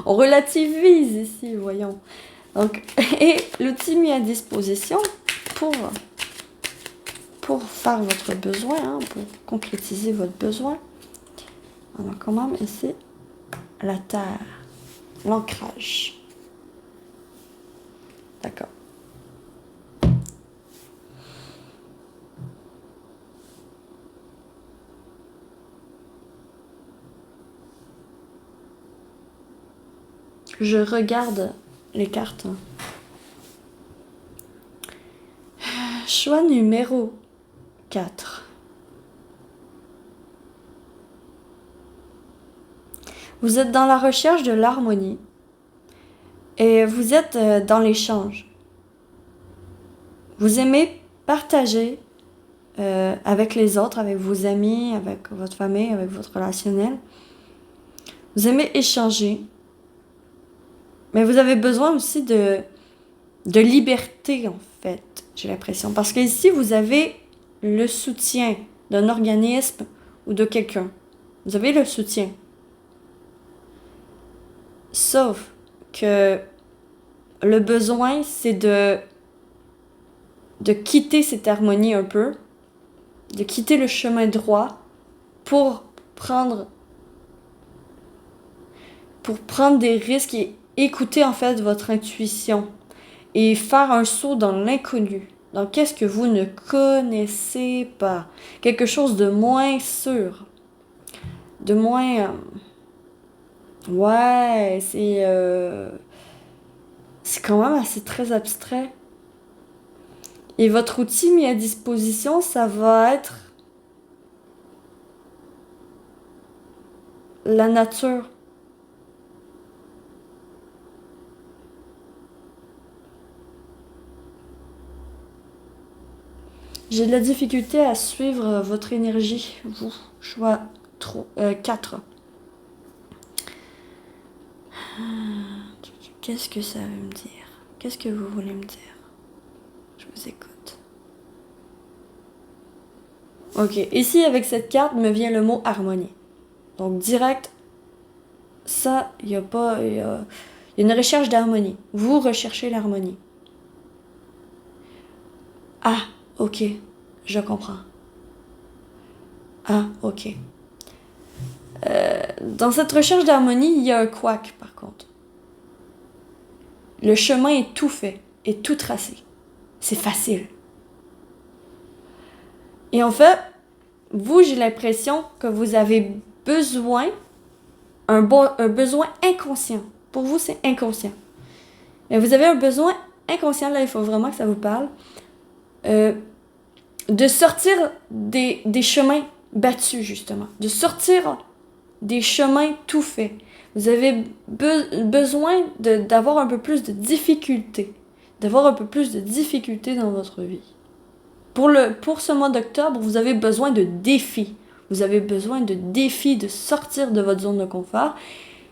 On relativise ici, voyons. Donc, et l'outil mis à disposition pour faire votre besoin, pour concrétiser votre besoin. On a quand même ici la terre, l'ancrage. D'accord. Je regarde les cartes. Choix numéro 4. Vous êtes dans la recherche de l'harmonie Et vous êtes dans l'échange. Vous aimez partager avec les autres, avec vos amis, avec votre famille, avec votre relationnel. Vous aimez échanger. Mais vous avez besoin aussi de liberté, en fait, j'ai l'impression. Parce que ici, vous avez le soutien d'un organisme ou de quelqu'un. Vous avez le soutien. Sauf que le besoin, c'est de quitter cette harmonie un peu, de quitter le chemin droit pour prendre des risques et écouter en fait votre intuition et faire un saut dans l'inconnu, dans qu'est-ce que vous ne connaissez pas, quelque chose de moins sûr, de moins... ouais, c'est quand même assez très abstrait. Et votre outil mis à disposition, ça va être la nature. J'ai de la difficulté à suivre votre énergie, vous. Choix 4. Qu'est-ce que ça veut me dire? Qu'est-ce que vous voulez me dire? Je vous écoute. Ok, ici avec cette carte me vient le mot harmonie. Donc direct, ça, il y a une recherche d'harmonie. Vous recherchez l'harmonie. Ah, ok, je comprends. Ah, ok. Dans cette recherche d'harmonie, il y a un couac, par contre. Le chemin est tout fait, est tout tracé. C'est facile. Et en fait, vous, j'ai l'impression que vous avez besoin, un besoin inconscient. Pour vous, c'est inconscient. Mais vous avez un besoin inconscient, là, il faut vraiment que ça vous parle, de sortir des chemins battus, justement. De sortir des chemins tout faits. Vous avez besoin d'avoir un peu plus de difficultés. D'avoir un peu plus de difficultés dans votre vie. Pour ce mois d'octobre, vous avez besoin de défis. Vous avez besoin de défis, de sortir de votre zone de confort.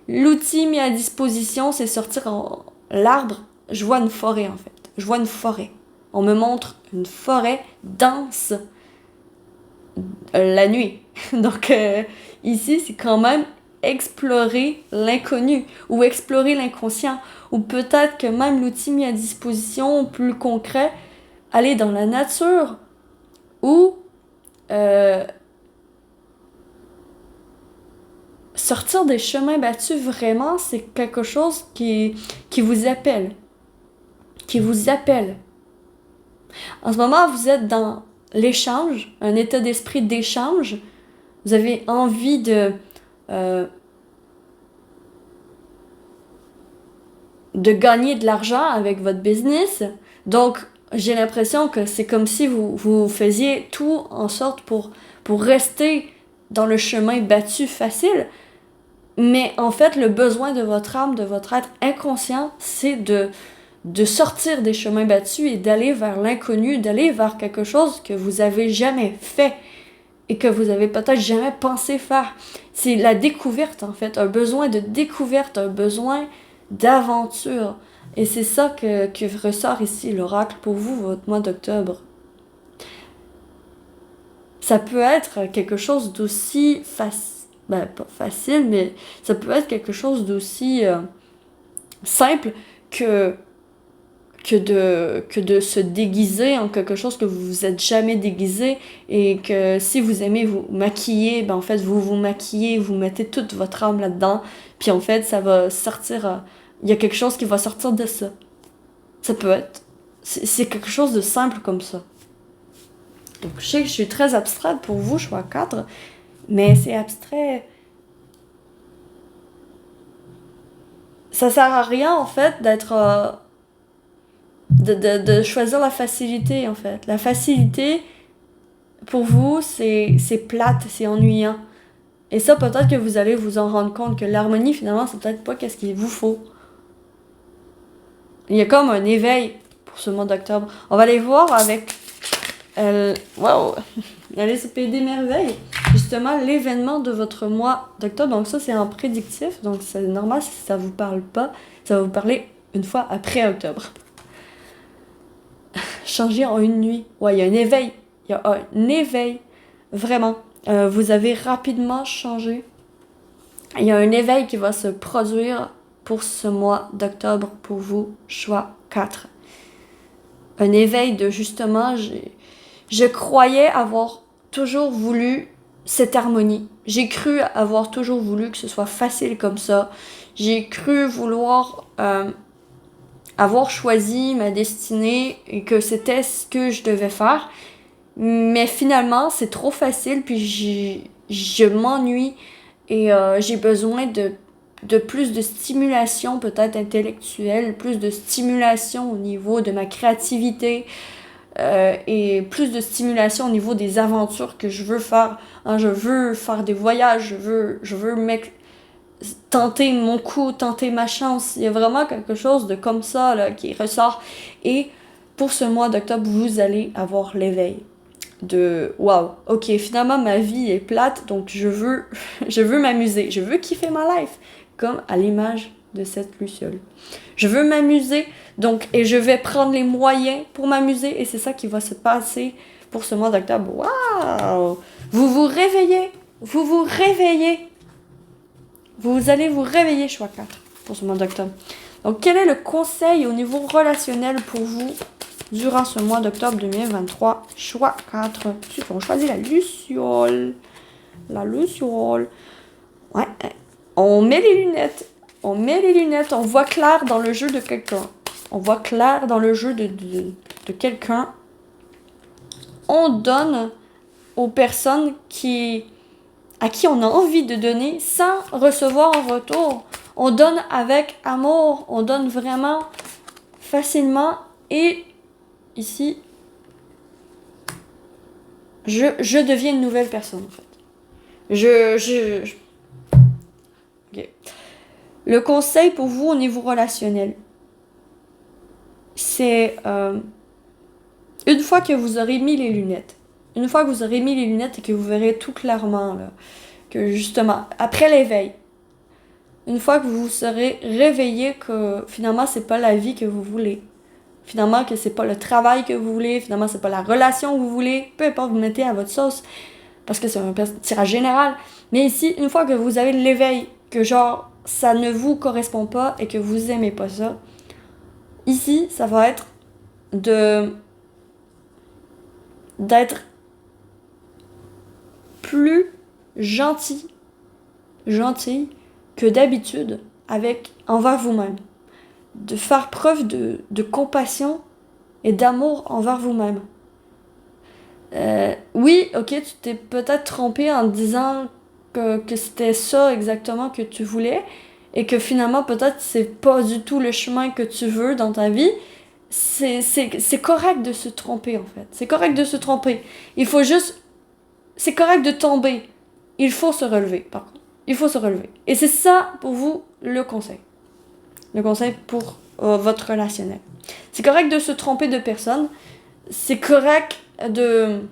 L'outil mis à disposition, c'est sortir l'arbre. Je vois une forêt, en fait. Je vois une forêt. On me montre une forêt dense la nuit. Donc, ici, c'est quand même explorer l'inconnu ou explorer l'inconscient. Ou peut-être que même l'outil mis à disposition, plus concret, aller dans la nature ou sortir des chemins battus, vraiment, c'est quelque chose qui vous appelle. Qui vous appelle. En ce moment, vous êtes dans l'échange, un état d'esprit d'échange. Vous avez envie de gagner de l'argent avec votre business. Donc, j'ai l'impression que c'est comme si vous faisiez tout en sorte pour rester dans le chemin battu facile. Mais en fait, le besoin de votre âme, de votre être inconscient, c'est de sortir des chemins battus et d'aller vers l'inconnu, d'aller vers quelque chose que vous avez jamais fait et que vous avez peut-être jamais pensé faire. C'est la découverte, en fait, un besoin de découverte, un besoin d'aventure. Et c'est ça que ressort ici l'oracle pour vous, votre mois d'octobre. Ça peut être quelque chose d'aussi pas facile, mais ça peut être quelque chose d'aussi simple que de se déguiser en quelque chose que vous vous êtes jamais déguisé, et que si vous aimez vous maquiller, ben en fait vous vous maquillez, vous mettez toute votre âme là-dedans, puis en fait ça va sortir, il y a quelque chose qui va sortir de ça. Ça peut être, c'est quelque chose de simple comme ça. Donc je sais que je suis très abstraite pour vous, je suis à 4, mais c'est abstrait. Ça sert à rien en fait d'être de choisir la facilité, en fait. La facilité, pour vous, c'est plate, c'est ennuyant. Et ça, peut-être que vous allez vous en rendre compte que l'harmonie, finalement, c'est peut-être pas qu'est-ce qu'il vous faut. il y a comme un éveil pour ce mois d'octobre. On va aller voir avec wow, la liste des merveilles. Justement, l'événement de votre mois d'octobre. Donc ça, c'est en prédictif. Donc c'est normal si ça vous parle pas. Ça va vous parler une fois après octobre. Changer en une nuit. Ouais, il y a un éveil. Il y a un éveil. Vraiment. Vous avez rapidement changé. Il y a un éveil qui va se produire pour ce mois d'octobre pour vous. Choix 4. Un éveil de justement, je croyais avoir toujours voulu cette harmonie. J'ai cru avoir toujours voulu que ce soit facile comme ça. J'ai cru vouloir avoir choisi ma destinée et que c'était ce que je devais faire. Mais finalement, c'est trop facile, puis je m'ennuie et j'ai besoin de plus de stimulation peut-être intellectuelle, plus de stimulation au niveau de ma créativité et plus de stimulation au niveau des aventures que je veux faire. Hein, je veux faire des voyages, je veux tenter mon coup, tenter ma chance. Il y a vraiment quelque chose de comme ça là, qui ressort. Et pour ce mois d'octobre, vous allez avoir l'éveil de wow, ok, finalement ma vie est plate, donc je veux m'amuser, je veux kiffer ma life, comme à l'image de cette luciole. Je veux m'amuser, donc, et je vais prendre les moyens pour m'amuser, et c'est ça qui va se passer pour ce mois d'octobre. Wow! Vous vous réveillez, vous allez vous réveiller, choix 4, pour ce mois d'octobre. Donc, quel est le conseil au niveau relationnel pour vous durant ce mois d'octobre 2023? Choix 4. Super, on choisit la luciole. La luciole. Ouais. On met les lunettes. On voit clair dans le jeu de quelqu'un. On voit clair dans le jeu de quelqu'un. On donne aux personnes à qui on a envie de donner sans recevoir en retour. On donne avec amour. On donne vraiment facilement. Et ici, je deviens une nouvelle personne, en fait. Okay. Le conseil pour vous au niveau relationnel, c'est une fois que vous aurez mis les lunettes, et que vous verrez tout clairement, là, que justement, après l'éveil, une fois que vous vous serez réveillé que finalement, c'est pas la vie que vous voulez, finalement, que c'est pas le travail que vous voulez, finalement, c'est pas la relation que vous voulez, peu importe, vous mettez à votre sauce, parce que c'est un tirage général. Mais ici, une fois que vous avez l'éveil, que genre, ça ne vous correspond pas et que vous aimez pas ça, ici, ça va être d'être plus gentil que d'habitude envers vous-même. De faire preuve de compassion et d'amour envers vous-même. Oui, ok, tu t'es peut-être trompé en disant que c'était ça exactement que tu voulais et que finalement peut-être c'est pas du tout le chemin que tu veux dans ta vie. C'est correct de se tromper en fait. C'est correct de se tromper. Il faut juste... C'est correct de tomber. Il faut se relever par contre. Il faut se relever. Et c'est ça pour vous le conseil. Le conseil pour votre relationnel. C'est correct de se tromper de personne. C'est correct de...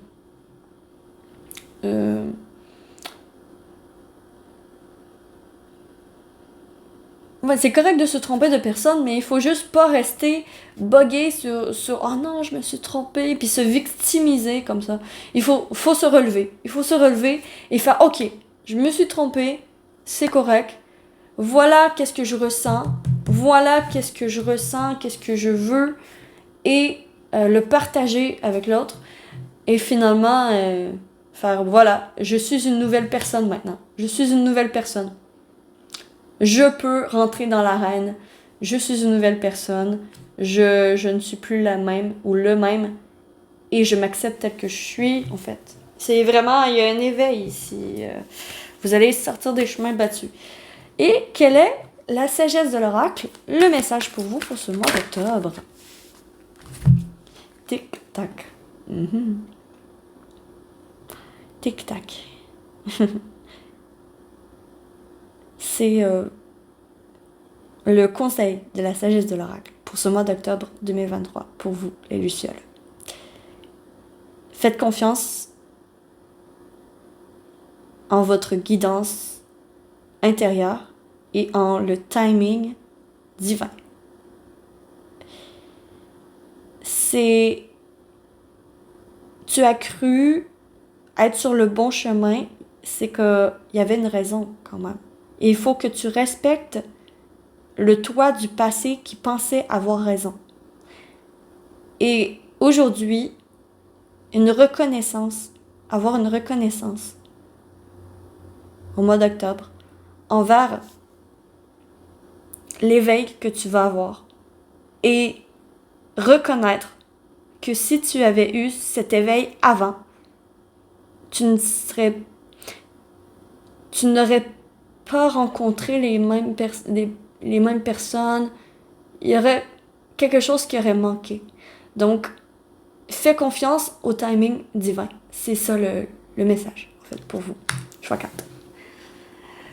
Ouais, c'est correct de se tromper de personne, mais il faut juste pas rester buggé sur oh non, je me suis trompé, puis se victimiser comme ça. Il faut se relever. Il faut se relever et faire ok, je me suis trompé, c'est correct. Voilà qu'est-ce que je ressens. Voilà qu'est-ce que je ressens, qu'est-ce que je veux. Et le partager avec l'autre. Et finalement, faire voilà, je suis une nouvelle personne maintenant. Je suis une nouvelle personne. Je peux rentrer dans l'arène. Je suis une nouvelle personne. Je ne suis plus la même ou le même. Et je m'accepte tel que je suis, en fait. C'est vraiment, il y a un éveil ici. Vous allez sortir des chemins battus. Et quelle est la sagesse de l'oracle? Le message pour vous pour ce mois d'octobre. Tic-tac. Tic-tac. C'est le conseil de la sagesse de l'oracle pour pour ce mois d'octobre 2023, pour vous, les Lucioles. Faites confiance en votre guidance intérieure et en le timing divin. Tu as cru être sur le bon chemin, c'est qu'il y avait une raison quand même. Et il faut que tu respectes le toi du passé qui pensait avoir raison. Et aujourd'hui, avoir une reconnaissance au mois d'octobre envers l'éveil que tu vas avoir et reconnaître que si tu avais eu cet éveil avant, tu n'aurais pas rencontré les mêmes personnes, il y aurait quelque chose qui aurait manqué. Donc, fais confiance au timing divin. C'est ça le message, en fait, pour vous. Choix 4.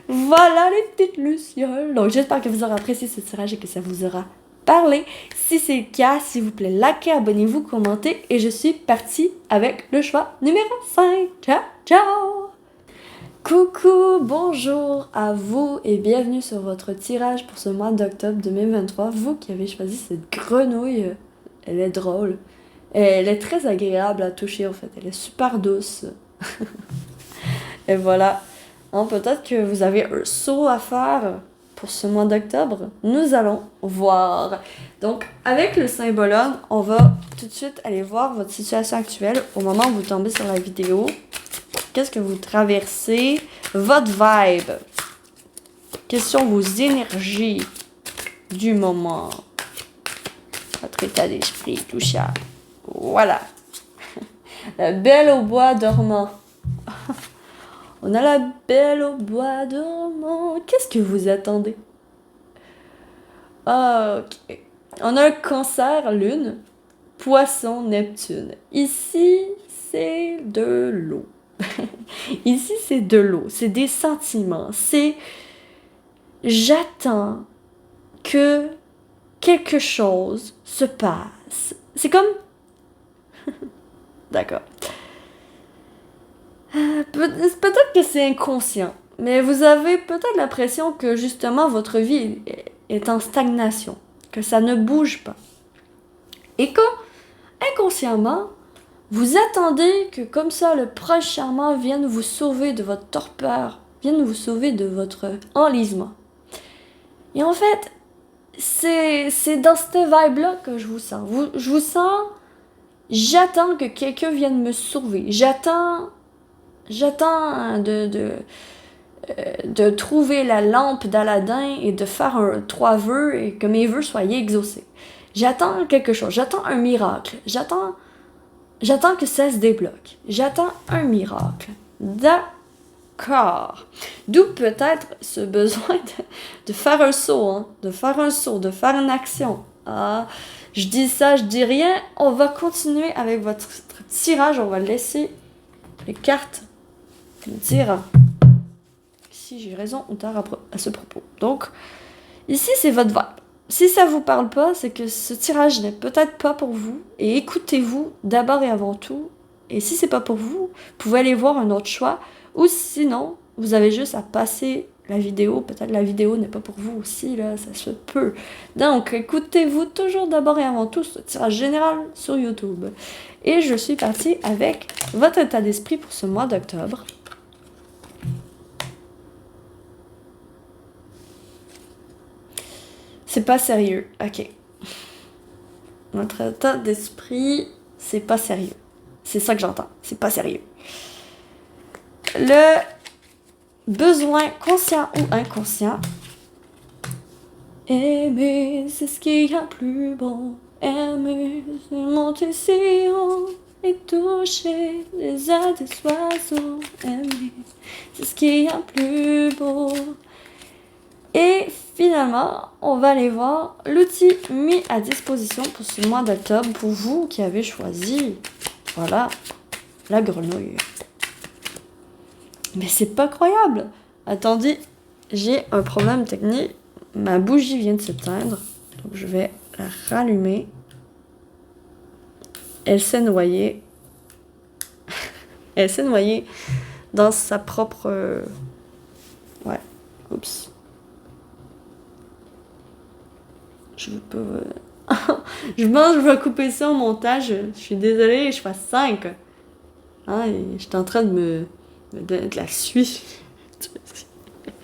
Voilà les petites lucioles. Donc, j'espère que vous aurez apprécié ce tirage et que ça vous aura parlé. Si c'est le cas, s'il vous plaît, likez, abonnez-vous, commentez. Et je suis partie avec le choix numéro 5. Ciao, ciao! Coucou, bonjour à vous et bienvenue sur votre tirage pour ce mois d'octobre 2023. Vous qui avez choisi cette grenouille, elle est drôle. Elle est très agréable à toucher en fait, elle est super douce. Et voilà, peut-être que vous avez un saut à faire pour ce mois d'octobre. Nous allons voir. Donc, avec le symbolone, on va tout de suite aller voir votre situation actuelle au moment où vous tombez sur la vidéo. Qu'est-ce que vous traversez? Votre vibe. Quelles sont vos énergies du moment? Votre état d'esprit, tout ça. Voilà. La belle au bois dormant. On a la belle au bois dormant. Qu'est-ce que vous attendez? Ok. On a le Cancer, Lune, Poisson, Neptune. Ici, c'est de l'eau. Ici, c'est de l'eau. C'est des sentiments. C'est j'attends que quelque chose se passe. C'est comme... D'accord. Peut-être que c'est inconscient, mais vous avez peut-être l'impression que justement votre vie est en stagnation, que ça ne bouge pas. Et que, inconsciemment, vous attendez que comme ça le prince charmant vienne vous sauver de votre torpeur, vienne vous sauver de votre enlisement. Et en fait, c'est dans cette vibe-là que je vous sens. Je vous sens, j'attends que quelqu'un vienne me sauver. J'attends de trouver la lampe d'Aladin et de faire 3 vœux et que mes vœux soient exaucés. J'attends quelque chose, j'attends un miracle, j'attends que ça se débloque, j'attends un miracle. D'accord. D'où peut-être ce besoin de faire un saut, de faire une action. Ah, je dis ça, je dis rien, on va continuer avec votre tirage, on va laisser les cartes me dire si j'ai raison ou tort à ce propos. Donc, ici, c'est votre vibe. Si ça vous parle pas, c'est que ce tirage n'est peut-être pas pour vous. Et écoutez-vous d'abord et avant tout. Et si c'est pas pour vous, vous pouvez aller voir un autre choix. Ou sinon, vous avez juste à passer la vidéo. Peut-être la vidéo n'est pas pour vous aussi, là, ça se peut. Donc, écoutez-vous toujours d'abord et avant tout ce tirage général sur YouTube. Et je suis partie avec votre état d'esprit pour ce mois d'octobre. C'est pas sérieux, ok. Notre état d'esprit, c'est pas sérieux. C'est ça que j'entends, c'est pas sérieux. Le besoin conscient ou inconscient. Aimer, c'est ce qu'il y a plus bon. Aimer, c'est monter si haut et toucher les ailes des oiseaux. Aimer, c'est ce qu'il y a plus beau. Et finalement, on va aller voir l'outil mis à disposition pour ce mois d'octobre pour vous qui avez choisi, voilà, la grenouille. Mais c'est pas croyable. Attendez, j'ai un problème technique. Ma bougie vient de s'éteindre. Donc je vais la rallumer. Elle s'est noyée. Elle s'est noyée dans sa propre... Ouais, oups. Je veux pas... je pense que je vais couper ça au montage. Je suis désolée, je fais 5. Hein, j'étais en train de de la suivre.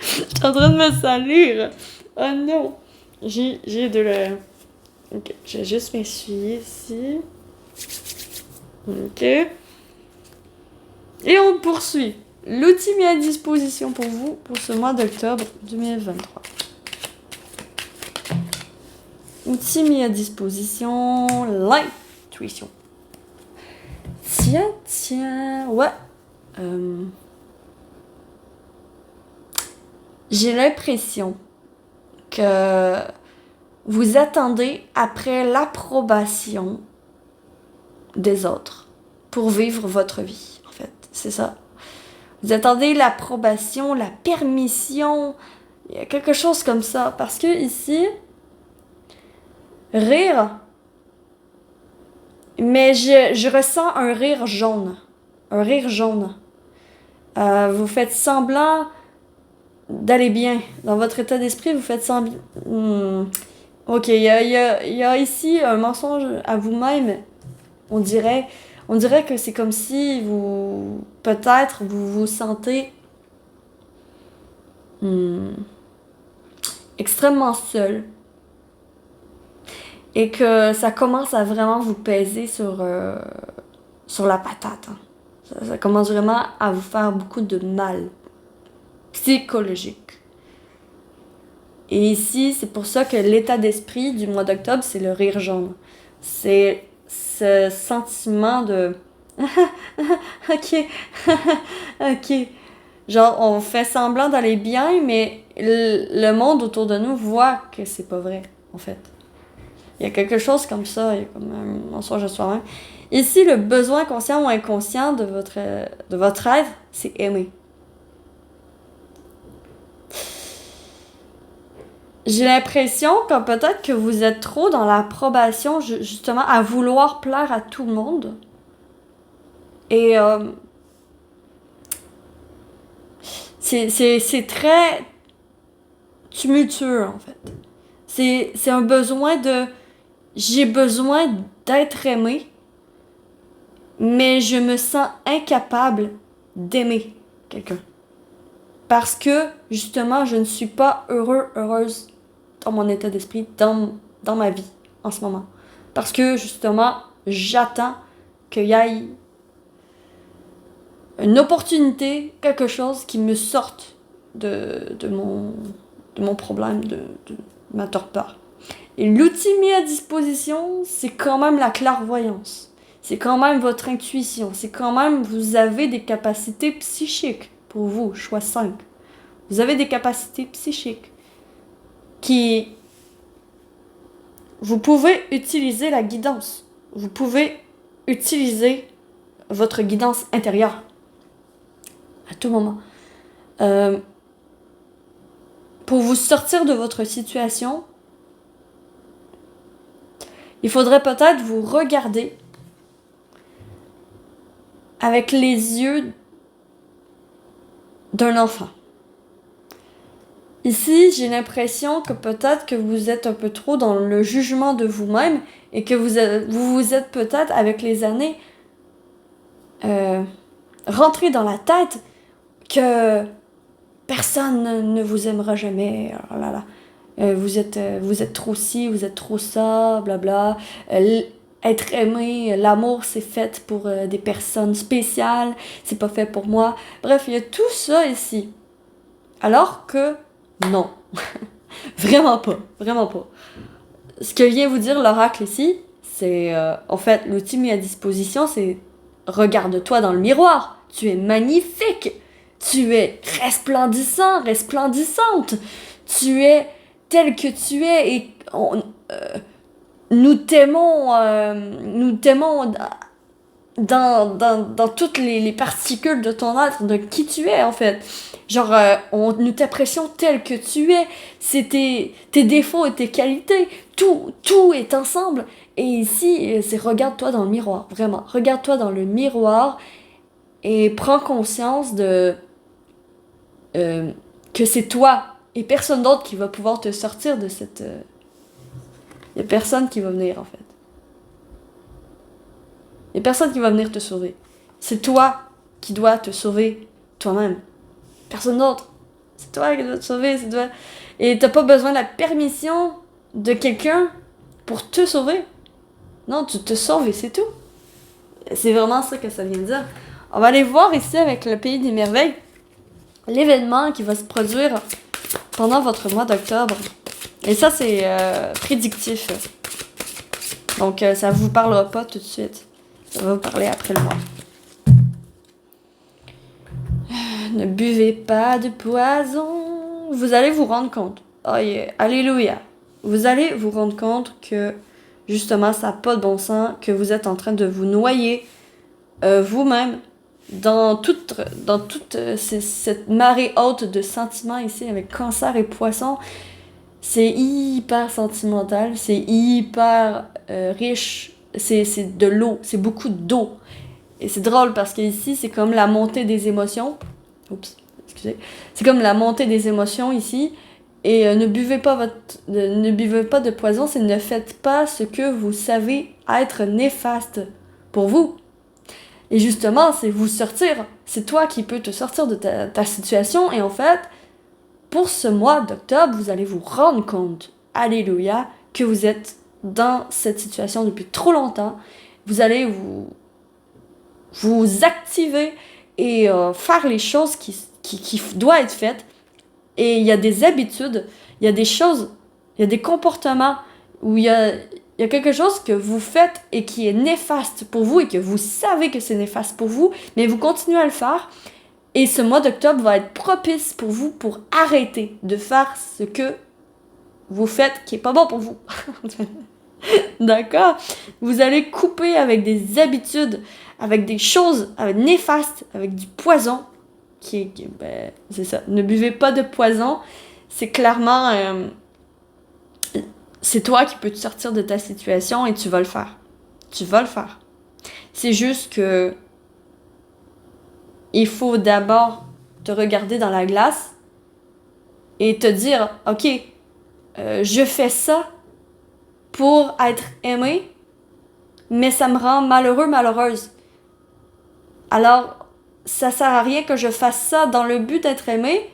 J'étais en train de me salir. Oh non. J'ai de la... Ok, je vais juste m'essuyer ici. Ok. Et on poursuit. L'outil mis à disposition pour vous pour ce mois d'octobre 2023. Outil mis à disposition, l'intuition. Tiens, ouais. J'ai l'impression que vous attendez après l'approbation des autres pour vivre votre vie, en fait. C'est ça. Vous attendez l'approbation, la permission. Il y a quelque chose comme ça. Parce que ici, rire, mais je ressens un rire jaune. Un rire jaune. Vous faites semblant d'aller bien. Dans votre état d'esprit, vous faites semblant... Ok, il y a ici un mensonge à vous-même. On dirait que c'est comme si peut-être, vous vous sentez extrêmement seul. Et que ça commence à vraiment vous peser sur la patate. Hein. Ça commence vraiment à vous faire beaucoup de mal psychologique. Et ici, c'est pour ça que l'état d'esprit du mois d'octobre, c'est le rire jaune. C'est ce sentiment de... ok, ok. Genre, on fait semblant d'aller bien, mais le monde autour de nous voit que c'est pas vrai, en fait. Il y a quelque chose comme ça, il y a comme un mensonge à soi-même. Ici, le besoin conscient ou inconscient de votre être, c'est aimer. J'ai l'impression que peut-être que vous êtes trop dans l'approbation, justement, à vouloir plaire à tout le monde. Et c'est très tumultueux, en fait. C'est un besoin de... J'ai besoin d'être aimé, mais je me sens incapable d'aimer quelqu'un. Parce que, justement, je ne suis pas heureuse dans mon état d'esprit, dans ma vie, en ce moment. Parce que, justement, j'attends qu'il y ait une opportunité, quelque chose qui me sorte de mon problème, de ma torpeur. Et l'outil mis à disposition, c'est quand même la clairvoyance. C'est quand même votre intuition. C'est quand même, vous avez des capacités psychiques. Pour vous, choix 5. Vous avez des capacités psychiques qui... Vous pouvez utiliser la guidance. Vous pouvez utiliser votre guidance intérieure. À tout moment. Pour vous sortir de votre situation, il faudrait peut-être vous regarder avec les yeux d'un enfant. Ici, j'ai l'impression que peut-être que vous êtes un peu trop dans le jugement de vous-même et que vous êtes peut-être, avec les années, rentré dans la tête que personne ne vous aimera jamais. Oh là là. Vous êtes trop ci, vous êtes trop ça, blabla. Être aimé, l'amour c'est fait pour des personnes spéciales, c'est pas fait pour moi. Bref, il y a tout ça ici. Alors que non. Vraiment pas. Ce que vient vous dire l'oracle ici, c'est en fait l'outil mis à disposition, c'est regarde-toi dans le miroir. Tu es magnifique. Tu es resplendissant, resplendissante. Tu es tel que tu es et nous t'aimons dans toutes les particules de ton être, de qui tu es, en fait. Genre, on nous t'apprécions tel que tu es. C'est tes défauts et tes qualités. Tout est ensemble. Et ici, c'est regarde-toi dans le miroir. Vraiment. Regarde-toi dans le miroir et prends conscience que c'est toi et personne d'autre qui va pouvoir te sortir de cette... y a personne qui va venir, en fait. Y a personne qui va venir te sauver. C'est toi qui dois te sauver toi-même. Personne d'autre. C'est toi qui dois te sauver, c'est toi. Et t'as pas besoin de la permission de quelqu'un pour te sauver. Non, tu te sauves et c'est tout. C'est vraiment ça que ça vient de dire. On va aller voir ici avec le Pays des Merveilles l'événement qui va se produire pendant votre mois d'octobre. Et ça, c'est prédictif. Donc, ça vous parlera pas tout de suite. Ça va vous parler après le mois. Ne buvez pas de poison. Vous allez vous rendre compte. Oh yeah. Alléluia. Vous allez vous rendre compte que, justement, ça n'a pas de bon sens, que vous êtes en train de vous noyer vous-même dans toute cette marée haute de sentiments ici, avec Cancer et Poisson. C'est hyper sentimental, c'est hyper riche, c'est de l'eau, c'est beaucoup d'eau. Et c'est drôle parce que ici, c'est comme la montée des émotions. Oups, excusez. C'est comme la montée des émotions ici. Et ne buvez pas de poison, c'est ne faites pas ce que vous savez être néfaste pour vous. Et justement, c'est vous sortir. C'est toi qui peux te sortir de ta situation. Et en fait, pour ce mois d'octobre, vous allez vous rendre compte, alléluia, que vous êtes dans cette situation depuis trop longtemps. Vous allez vous activer et faire les choses qui doivent être faites. Et il y a des habitudes, il y a des choses, il y a des comportements où il y a quelque chose que vous faites et qui est néfaste pour vous et que vous savez que c'est néfaste pour vous, mais vous continuez à le faire. Et ce mois d'octobre va être propice pour vous pour arrêter de faire ce que vous faites qui est pas bon pour vous. D'accord? Vous allez couper avec des habitudes, avec des choses néfastes, avec du poison. Ben, c'est ça. Ne buvez pas de poison. C'est clairement... c'est toi qui peux te sortir de ta situation et tu vas le faire. Tu vas le faire. C'est juste que... il faut d'abord te regarder dans la glace et te dire, ok, je fais ça pour être aimée, mais ça me rend malheureux, malheureuse. Alors, ça sert à rien que je fasse ça dans le but d'être aimée,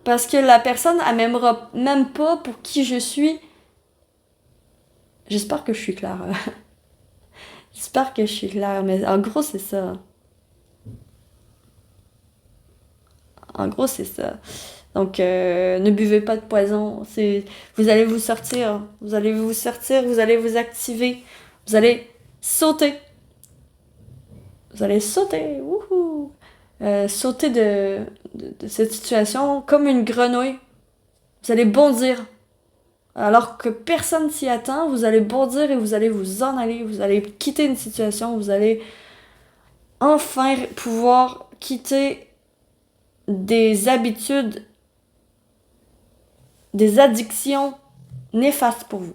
parce que la personne, elle m'aimera même pas pour qui je suis. J'espère que je suis claire. J'espère que je suis claire, mais en gros, c'est ça. En gros, c'est ça. Donc, ne buvez pas de poison. Vous allez vous sortir. Vous allez vous sortir, vous allez vous activer. Vous allez sauter. Vous allez sauter. Wouhou! Sauter de cette situation comme une grenouille. Vous allez bondir. Alors que personne s'y attend, vous allez bondir et vous allez vous en aller. Vous allez quitter une situation. Vous allez enfin pouvoir quitter des habitudes, des addictions néfastes pour vous.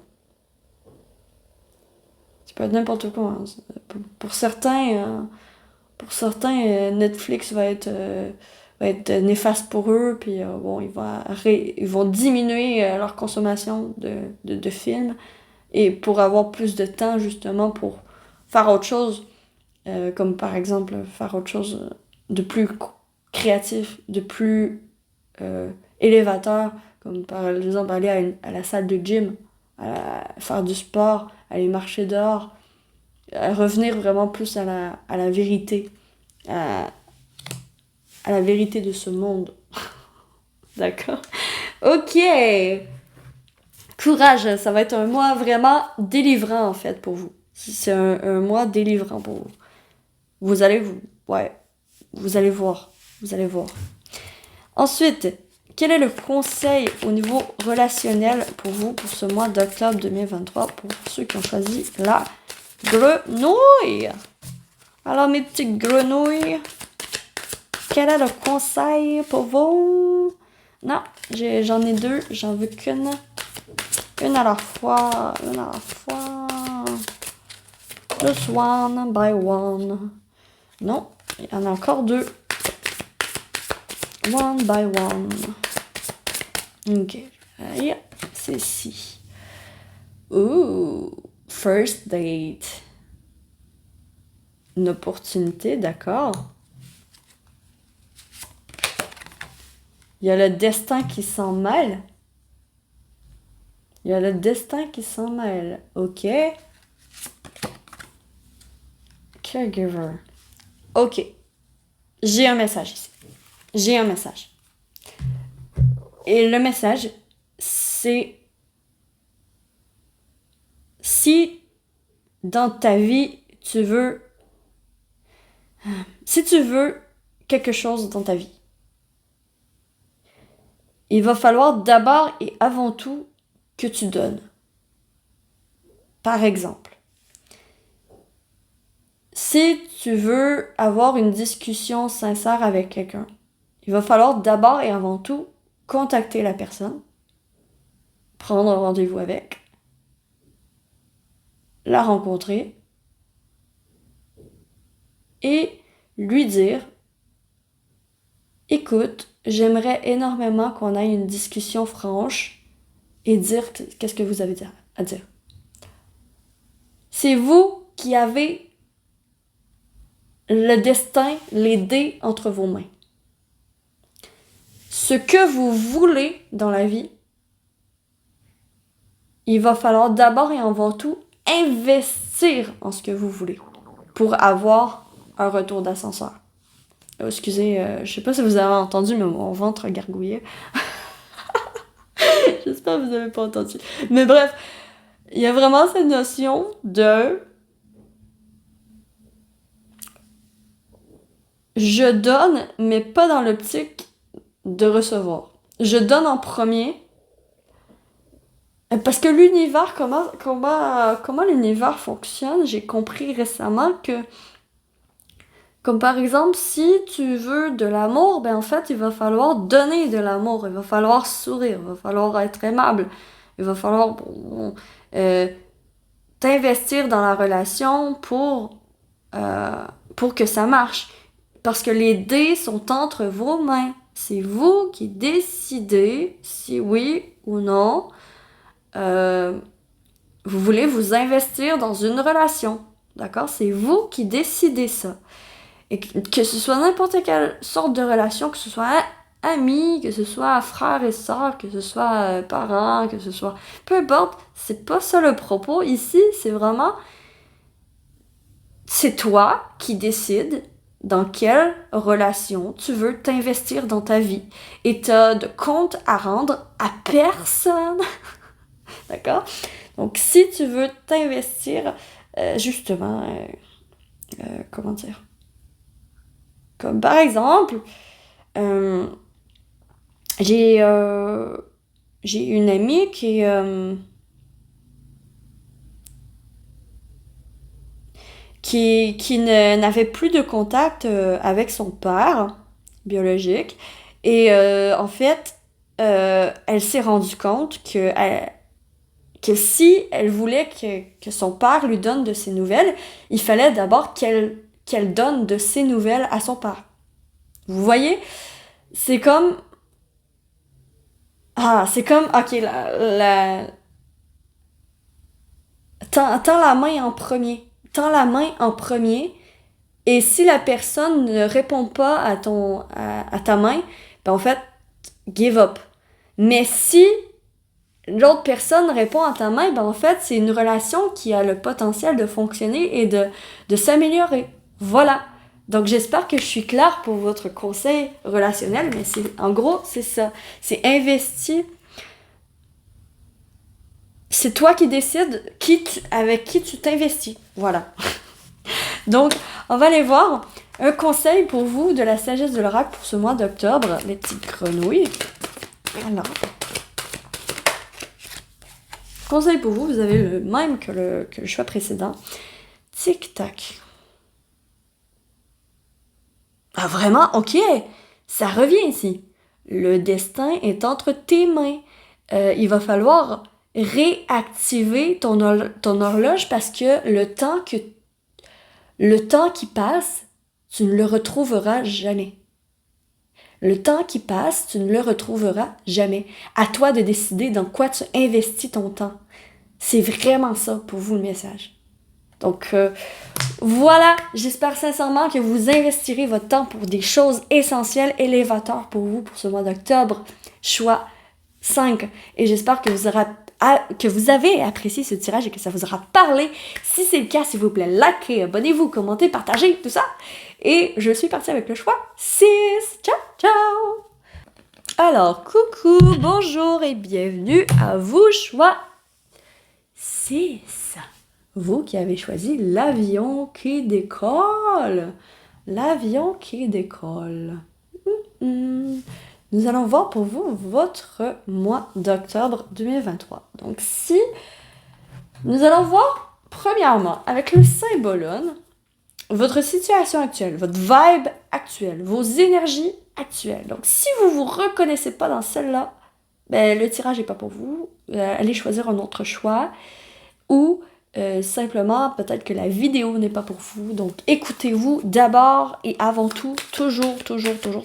Ça peut être n'importe quoi. Hein. Pour certains, Netflix va être néfaste pour eux, puis bon, ils vont diminuer leur consommation de films, et pour avoir plus de temps, justement, pour faire autre chose, comme par exemple faire autre chose de plus créatif, de plus élévateur, comme par exemple aller à la salle de gym, faire du sport, aller marcher dehors, revenir vraiment plus à la vérité, à la vérité de ce monde. D'accord? Ok! Courage, ça va être un mois vraiment délivrant en fait pour vous. C'est un mois délivrant pour vous. Vous allez voir. Vous allez voir. Ensuite, quel est le conseil au niveau relationnel pour vous pour ce mois d'octobre 2023 pour ceux qui ont choisi la grenouille? Alors, mes petites grenouilles, quel est le conseil pour vous? Non, j'en ai deux, j'en veux qu'une. Une à la fois, une à la fois. Just one by one. Non, il y en a encore deux. One by one. Ok, allez, c'est ici. Ooh, first date. Une opportunité, d'accord. Il y a le destin qui s'en mêle. Il y a le destin qui s'en mêle. Ok. Caregiver. Ok. J'ai un message ici. J'ai un message. Et le message, c'est si dans ta vie, si tu veux quelque chose dans ta vie, il va falloir d'abord et avant tout que tu donnes. Par exemple, si tu veux avoir une discussion sincère avec quelqu'un, il va falloir d'abord et avant tout contacter la personne, prendre un rendez-vous avec, la rencontrer et lui dire « Écoute, j'aimerais énormément qu'on ait une discussion franche et dire qu'est-ce que vous avez à dire. » C'est vous qui avez le destin, les dés entre vos mains. Ce que vous voulez dans la vie, il va falloir d'abord et avant tout investir en ce que vous voulez pour avoir un retour d'ascenseur. Oh, excusez, je sais pas si vous avez entendu, mais mon ventre gargouillait. J'espère que vous avez pas entendu. Mais bref, il y a vraiment cette notion de je donne, mais pas dans l'optique de recevoir. Je donne en premier parce que l'univers, comment l'univers fonctionne, j'ai compris récemment que comme par exemple, si tu veux de l'amour, ben en fait, il va falloir donner de l'amour, il va falloir sourire, il va falloir être aimable, il va falloir t'investir dans la relation pour que ça marche. Parce que les dés sont entre vos mains. C'est vous qui décidez si oui ou non vous voulez vous investir dans une relation. D'accord? C'est vous qui décidez ça. Et que ce soit n'importe quelle sorte de relation, que ce soit amis, que ce soit frères et sœurs, que ce soit parents, que ce soit... Peu importe, c'est pas ça le propos. Ici, c'est vraiment... C'est toi qui décides dans quelle relation tu veux t'investir dans ta vie. Et t'as de compte à rendre à personne. D'accord? Donc, si tu veux t'investir, justement, comment dire? Comme par exemple, j'ai une amie qui n'avait plus de contact avec son père biologique. Et en fait, elle s'est rendue compte que si elle voulait que son père lui donne de ses nouvelles, il fallait d'abord qu'elle donne de ses nouvelles à son père. Vous voyez? C'est comme... ok, tends la main en premier. Tends la main en premier. Et si la personne ne répond pas à ta main, ben en fait, give up. Mais si l'autre personne répond à ta main, ben en fait, c'est une relation qui a le potentiel de fonctionner et de s'améliorer. Voilà. Donc, j'espère que je suis claire pour votre conseil relationnel, mais en gros, c'est ça. C'est investi. C'est toi qui décides avec qui tu t'investis. Voilà. Donc, on va aller voir un conseil pour vous de la sagesse de l'oracle pour ce mois d'octobre, les petites grenouilles. Alors, conseil pour vous, vous avez le même que le choix précédent. Tic-tac. Ah vraiment? Ok, ça revient ici. Le destin est entre tes mains. Il va falloir réactiver ton horloge parce que le temps qui passe, tu ne le retrouveras jamais. Le temps qui passe, tu ne le retrouveras jamais. À toi de décider dans quoi tu investis ton temps. C'est vraiment ça pour vous le message. Donc voilà, j'espère sincèrement que vous investirez votre temps pour des choses essentielles, élévateurs pour vous pour ce mois d'octobre. Choix 5. Et j'espère que vous avez apprécié ce tirage et que ça vous aura parlé. Si c'est le cas, s'il vous plaît, likez, abonnez-vous, commentez, partagez, tout ça. Et je suis partie avec le choix 6. Ciao, ciao! Alors, coucou, bonjour et bienvenue à vous, choix 6. Vous qui avez choisi l'avion qui décolle. L'avion qui décolle. Nous allons voir pour vous votre mois d'octobre 2023. Donc si nous allons voir premièrement avec le Symbolone, votre situation actuelle, votre vibe actuelle, vos énergies actuelles. Donc si vous vous reconnaissez pas dans celle-là, ben le tirage n'est pas pour vous. Allez choisir un autre choix ou simplement peut-être que la vidéo n'est pas pour vous. Donc écoutez-vous d'abord et avant tout, toujours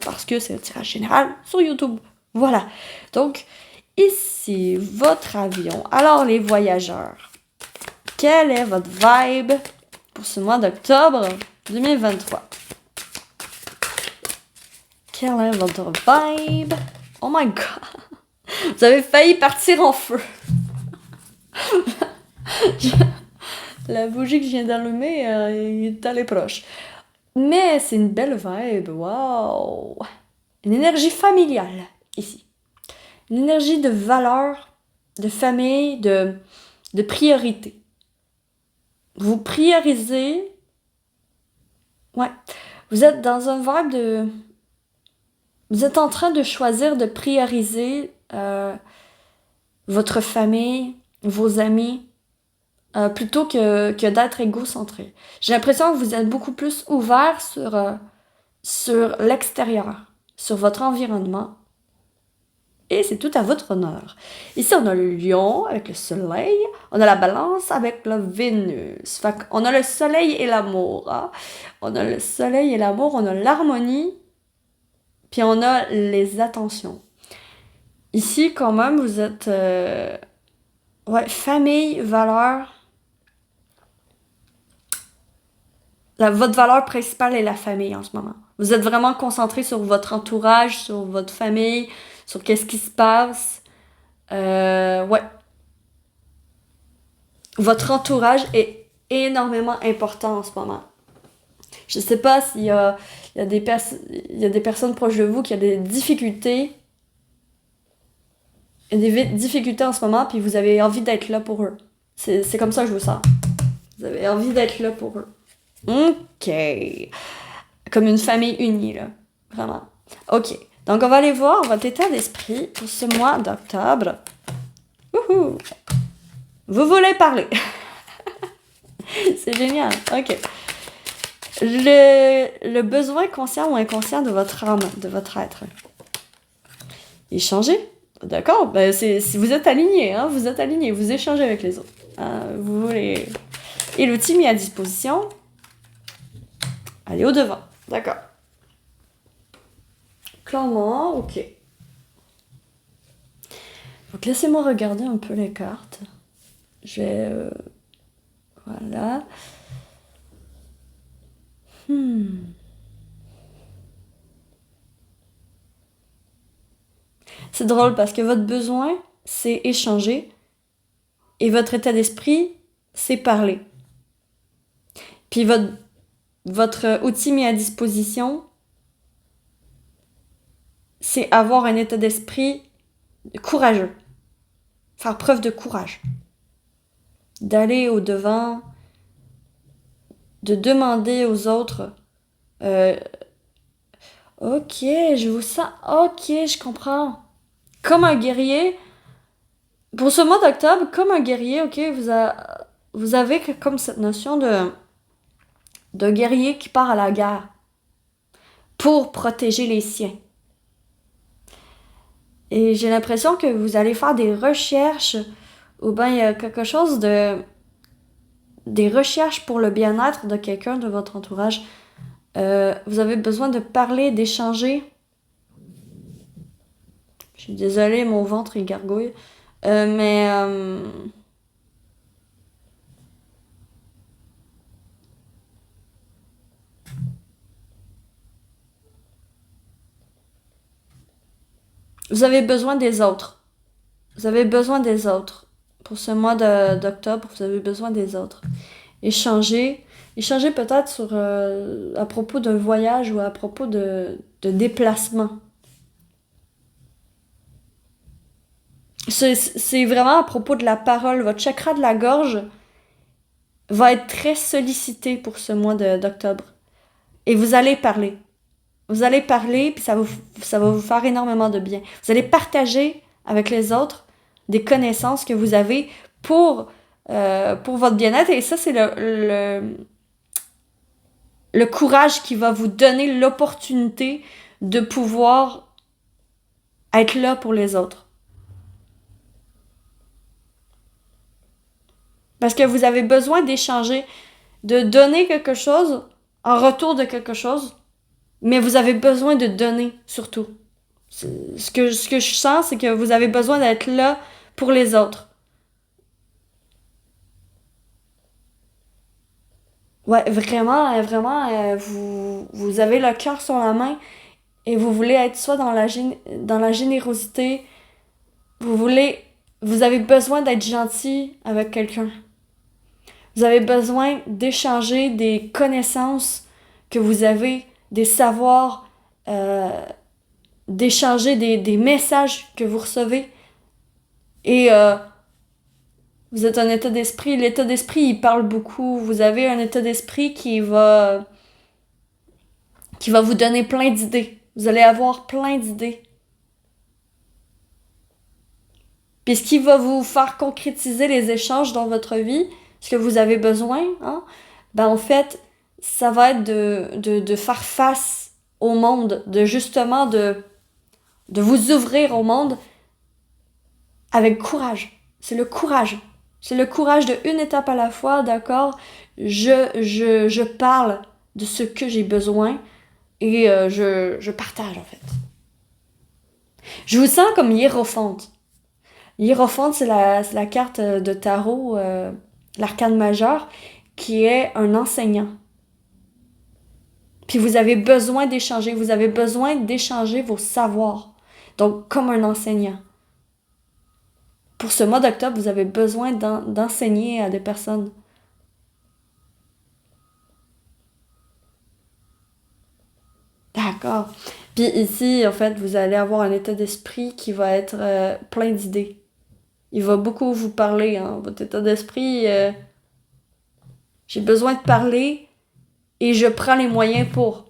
parce que c'est un tirage général sur YouTube. Voilà. Donc ici, votre avion. Alors les voyageurs, quelle est votre vibe pour ce mois d'octobre 2023? Quelle est votre vibe? Oh my god! Vous avez failli partir en feu. La bougie que je viens d'allumer est allée proche. Mais c'est une belle vibe. Wow! Une énergie familiale, ici. Une énergie de valeur, de famille, de priorité. Vous priorisez. Ouais. Vous êtes dans un vibe de. Vous êtes en train de choisir de prioriser votre famille, vos amis, plutôt que d'être égocentré. J'ai l'impression que vous êtes beaucoup plus ouvert sur l'extérieur, sur votre environnement. Et c'est tout à votre honneur. Ici, on a le lion avec le soleil. On a la balance avec la Vénus. Fait qu'on a le soleil et l'amour. Hein? On a le soleil et l'amour, on a l'harmonie, puis on a les attentions. Ici, quand même, vous êtes... famille, valeur. Votre valeur principale est la famille en ce moment. Vous êtes vraiment concentré sur votre entourage, sur votre famille, sur qu'est-ce qui se passe. Votre entourage est énormément important en ce moment. Je sais pas s'il y a des personnes proches de vous qui ont des difficultés. Il y a des difficultés en ce moment, puis vous avez envie d'être là pour eux. C'est comme ça que je vous sens. Vous avez envie d'être là pour eux. Ok. Comme une famille unie, là. Vraiment. Ok. Donc, on va aller voir votre état d'esprit pour ce mois d'octobre. Wouhou! Vous voulez parler. C'est génial. Ok. Le besoin conscient ou inconscient de votre âme, de votre être. Échanger. D'accord? Ben si vous êtes aligné, hein, vous êtes aligné, vous échangez avec les autres. Vous voulez... Et l'outil mis à disposition, allez au devant. D'accord. Clairement, ok. Donc laissez-moi regarder un peu les cartes. Je vais... voilà. C'est drôle parce que votre besoin, c'est échanger et votre état d'esprit, c'est parler. Puis votre outil mis à disposition, c'est avoir un état d'esprit courageux. Faire preuve de courage. D'aller au-devant, de demander aux autres ok, je vous sens, ok, je comprends. Comme un guerrier, pour ce mois d'octobre, comme un guerrier, ok, vous avez comme cette notion de guerrier qui part à la guerre. pour protéger les siens. Et j'ai l'impression que vous allez faire des recherches, ou bien il y a quelque chose de... des recherches pour le bien-être de quelqu'un de votre entourage. Vous avez besoin de parler, d'échanger. Je suis désolée, mon ventre il gargouille. Mais... vous avez besoin des autres. Vous avez besoin des autres. Pour ce mois d'octobre, vous avez besoin des autres. Échanger. Échanger peut-être sur à propos d'un voyage ou à propos de déplacement. C'est vraiment à propos de la parole. Votre chakra de la gorge va être très sollicité pour ce mois d'octobre. Et vous allez parler. Vous allez parler, puis ça va vous faire énormément de bien. Vous allez partager avec les autres des connaissances que vous avez pour votre bien-être. Et ça, c'est le courage qui va vous donner l'opportunité de pouvoir être là pour les autres. Parce que vous avez besoin d'échanger, de donner quelque chose en retour de quelque chose, mais vous avez besoin de donner surtout. Ce que je sens, c'est que vous avez besoin d'être là pour les autres. Ouais, vraiment, vous avez le cœur sur la main et vous voulez être soit dans dans la générosité, vous avez besoin d'être gentil avec quelqu'un. Vous avez besoin d'échanger des connaissances que vous avez, des savoirs, d'échanger des messages que vous recevez. Et vous êtes un état d'esprit. L'état d'esprit, il parle beaucoup. Vous avez un état d'esprit qui va vous donner plein d'idées. Vous allez avoir plein d'idées. Puis ce qui va vous faire concrétiser les échanges dans votre vie, ce que vous avez besoin, hein, ben en fait, ça va être de faire face au monde, de justement de vous ouvrir au monde avec courage. C'est le courage. C'est le courage de une étape à la fois, d'accord? Je parle de ce que j'ai besoin et je partage en fait. Je vous sens comme hiérophante. Hiérophante, c'est la carte de tarot, l'arcane majeur, qui est un enseignant. Puis vous avez besoin d'échanger vos savoirs. Donc, comme un enseignant. Pour ce mois d'octobre, vous avez besoin d'enseigner à des personnes. D'accord. Puis ici, en fait, vous allez avoir un état d'esprit qui va être plein d'idées. Il va beaucoup vous parler, hein. Votre état d'esprit, j'ai besoin de parler et je prends les moyens pour.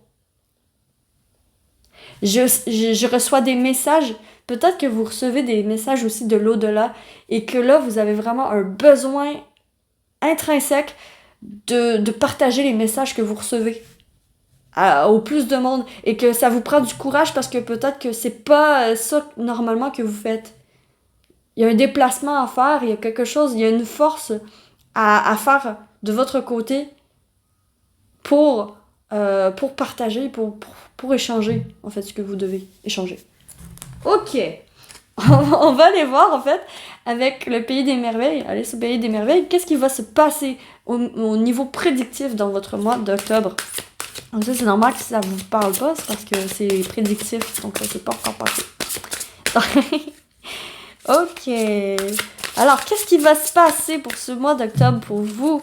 Je reçois des messages. Peut-être que vous recevez des messages aussi de l'au-delà et que là, vous avez vraiment un besoin intrinsèque de partager les messages que vous recevez au plus de monde et que ça vous prend du courage parce que peut-être que c'est pas ça normalement que vous faites. Il y a un déplacement à faire, il y a quelque chose, il y a une force à faire de votre côté pour partager, pour échanger, en fait, ce que vous devez échanger. Ok, on va aller voir, en fait, avec le Pays des Merveilles, Alice au Pays des Merveilles, qu'est-ce qui va se passer au niveau prédictif dans votre mois d'octobre. Donc ça, c'est normal que ça vous parle pas, c'est parce que c'est prédictif, donc ça c'est pas encore passé. Ok. Alors, qu'est-ce qui va se passer pour ce mois d'octobre pour vous?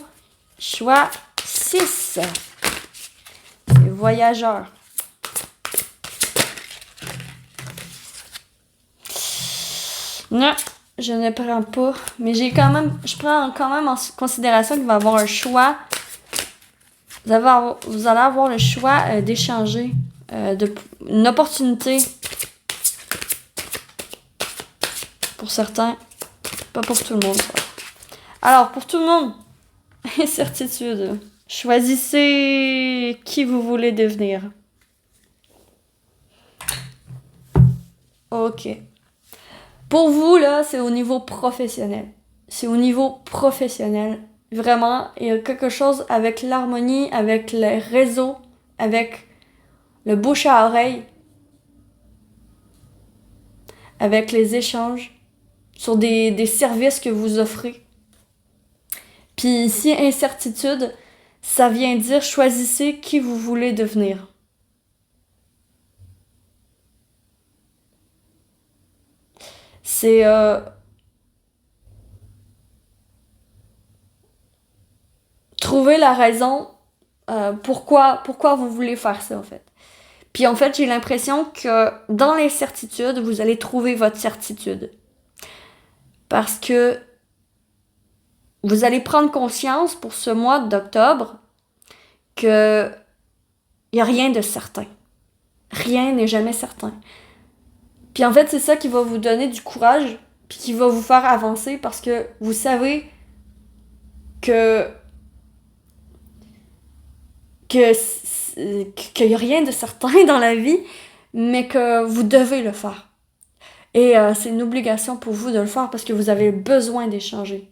Choix 6. Les voyageurs. Non, je ne prends pas. Mais je prends quand même en considération qu'il va y avoir un choix. Vous allez avoir le choix d'échanger une opportunité pour certains, pas pour tout le monde. Ça. Alors, pour tout le monde, incertitude. Choisissez qui vous voulez devenir. Ok. Pour vous, là, c'est au niveau professionnel. C'est au niveau professionnel. Vraiment, il y a quelque chose avec l'harmonie, avec le réseau, avec le bouche à oreille, avec les échanges sur des services que vous offrez. Puis ici, incertitude, ça vient dire choisissez qui vous voulez devenir. C'est trouver la raison pourquoi vous voulez faire ça, en fait. Puis en fait, j'ai l'impression que dans l'incertitude, vous allez trouver votre certitude. Parce que vous allez prendre conscience pour ce mois d'octobre que il n'y a rien de certain. Rien n'est jamais certain. Puis en fait, c'est ça qui va vous donner du courage, puis qui va vous faire avancer parce que vous savez que que qu'il n'y a rien de certain dans la vie, mais que vous devez le faire. Et c'est une obligation pour vous de le faire parce que vous avez besoin d'échanger.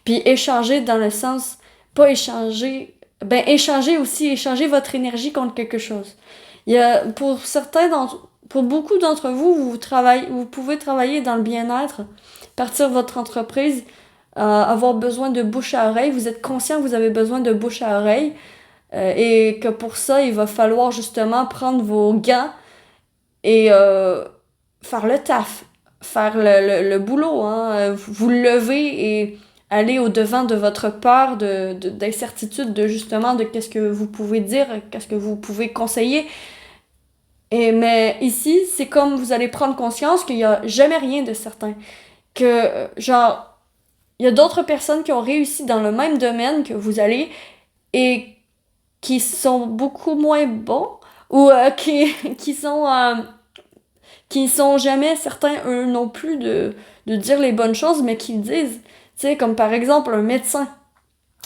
Puis échanger dans le sens, pas échanger, ben échanger aussi, échanger votre énergie contre quelque chose. Il y a, pour beaucoup d'entre vous, vous pouvez travailler dans le bien-être, partir votre entreprise, avoir besoin de bouche à oreille. Vous êtes conscient que vous avez besoin de bouche à oreille et que pour ça, il va falloir justement prendre vos gants et faire le taf, faire le boulot, hein, vous lever et aller au-devant de votre peur, d'incertitude, de justement de qu'est-ce que vous pouvez dire, qu'est-ce que vous pouvez conseiller. Mais ici, c'est comme vous allez prendre conscience qu'il n'y a jamais rien de certain. Que, genre, il y a d'autres personnes qui ont réussi dans le même domaine que vous allez et qui sont beaucoup moins bons ou qui sont jamais certains, eux non plus, de dire les bonnes choses, mais qui le disent. Tu sais, comme par exemple un médecin.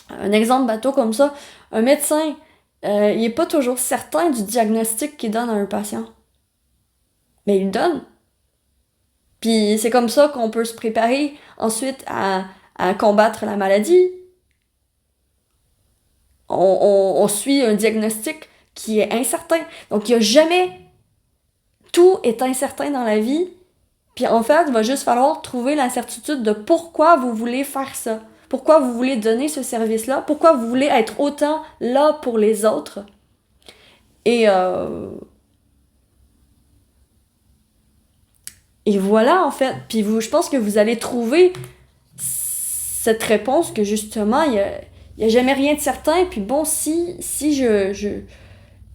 Un exemple bateau comme ça. Un médecin, il est pas toujours certain du diagnostic qu'il donne à un patient. Mais il le donne. Puis c'est comme ça qu'on peut se préparer ensuite à combattre la maladie. On suit un diagnostic qui est incertain. Donc il y a jamais... Tout est incertain dans la vie. Puis en fait, il va juste falloir trouver l'incertitude de pourquoi vous voulez faire ça. Pourquoi vous voulez donner ce service-là. Pourquoi vous voulez être autant là pour les autres. Et, et voilà, en fait. Puis je pense que vous allez trouver cette réponse que justement, il y a jamais rien de certain. Puis bon, si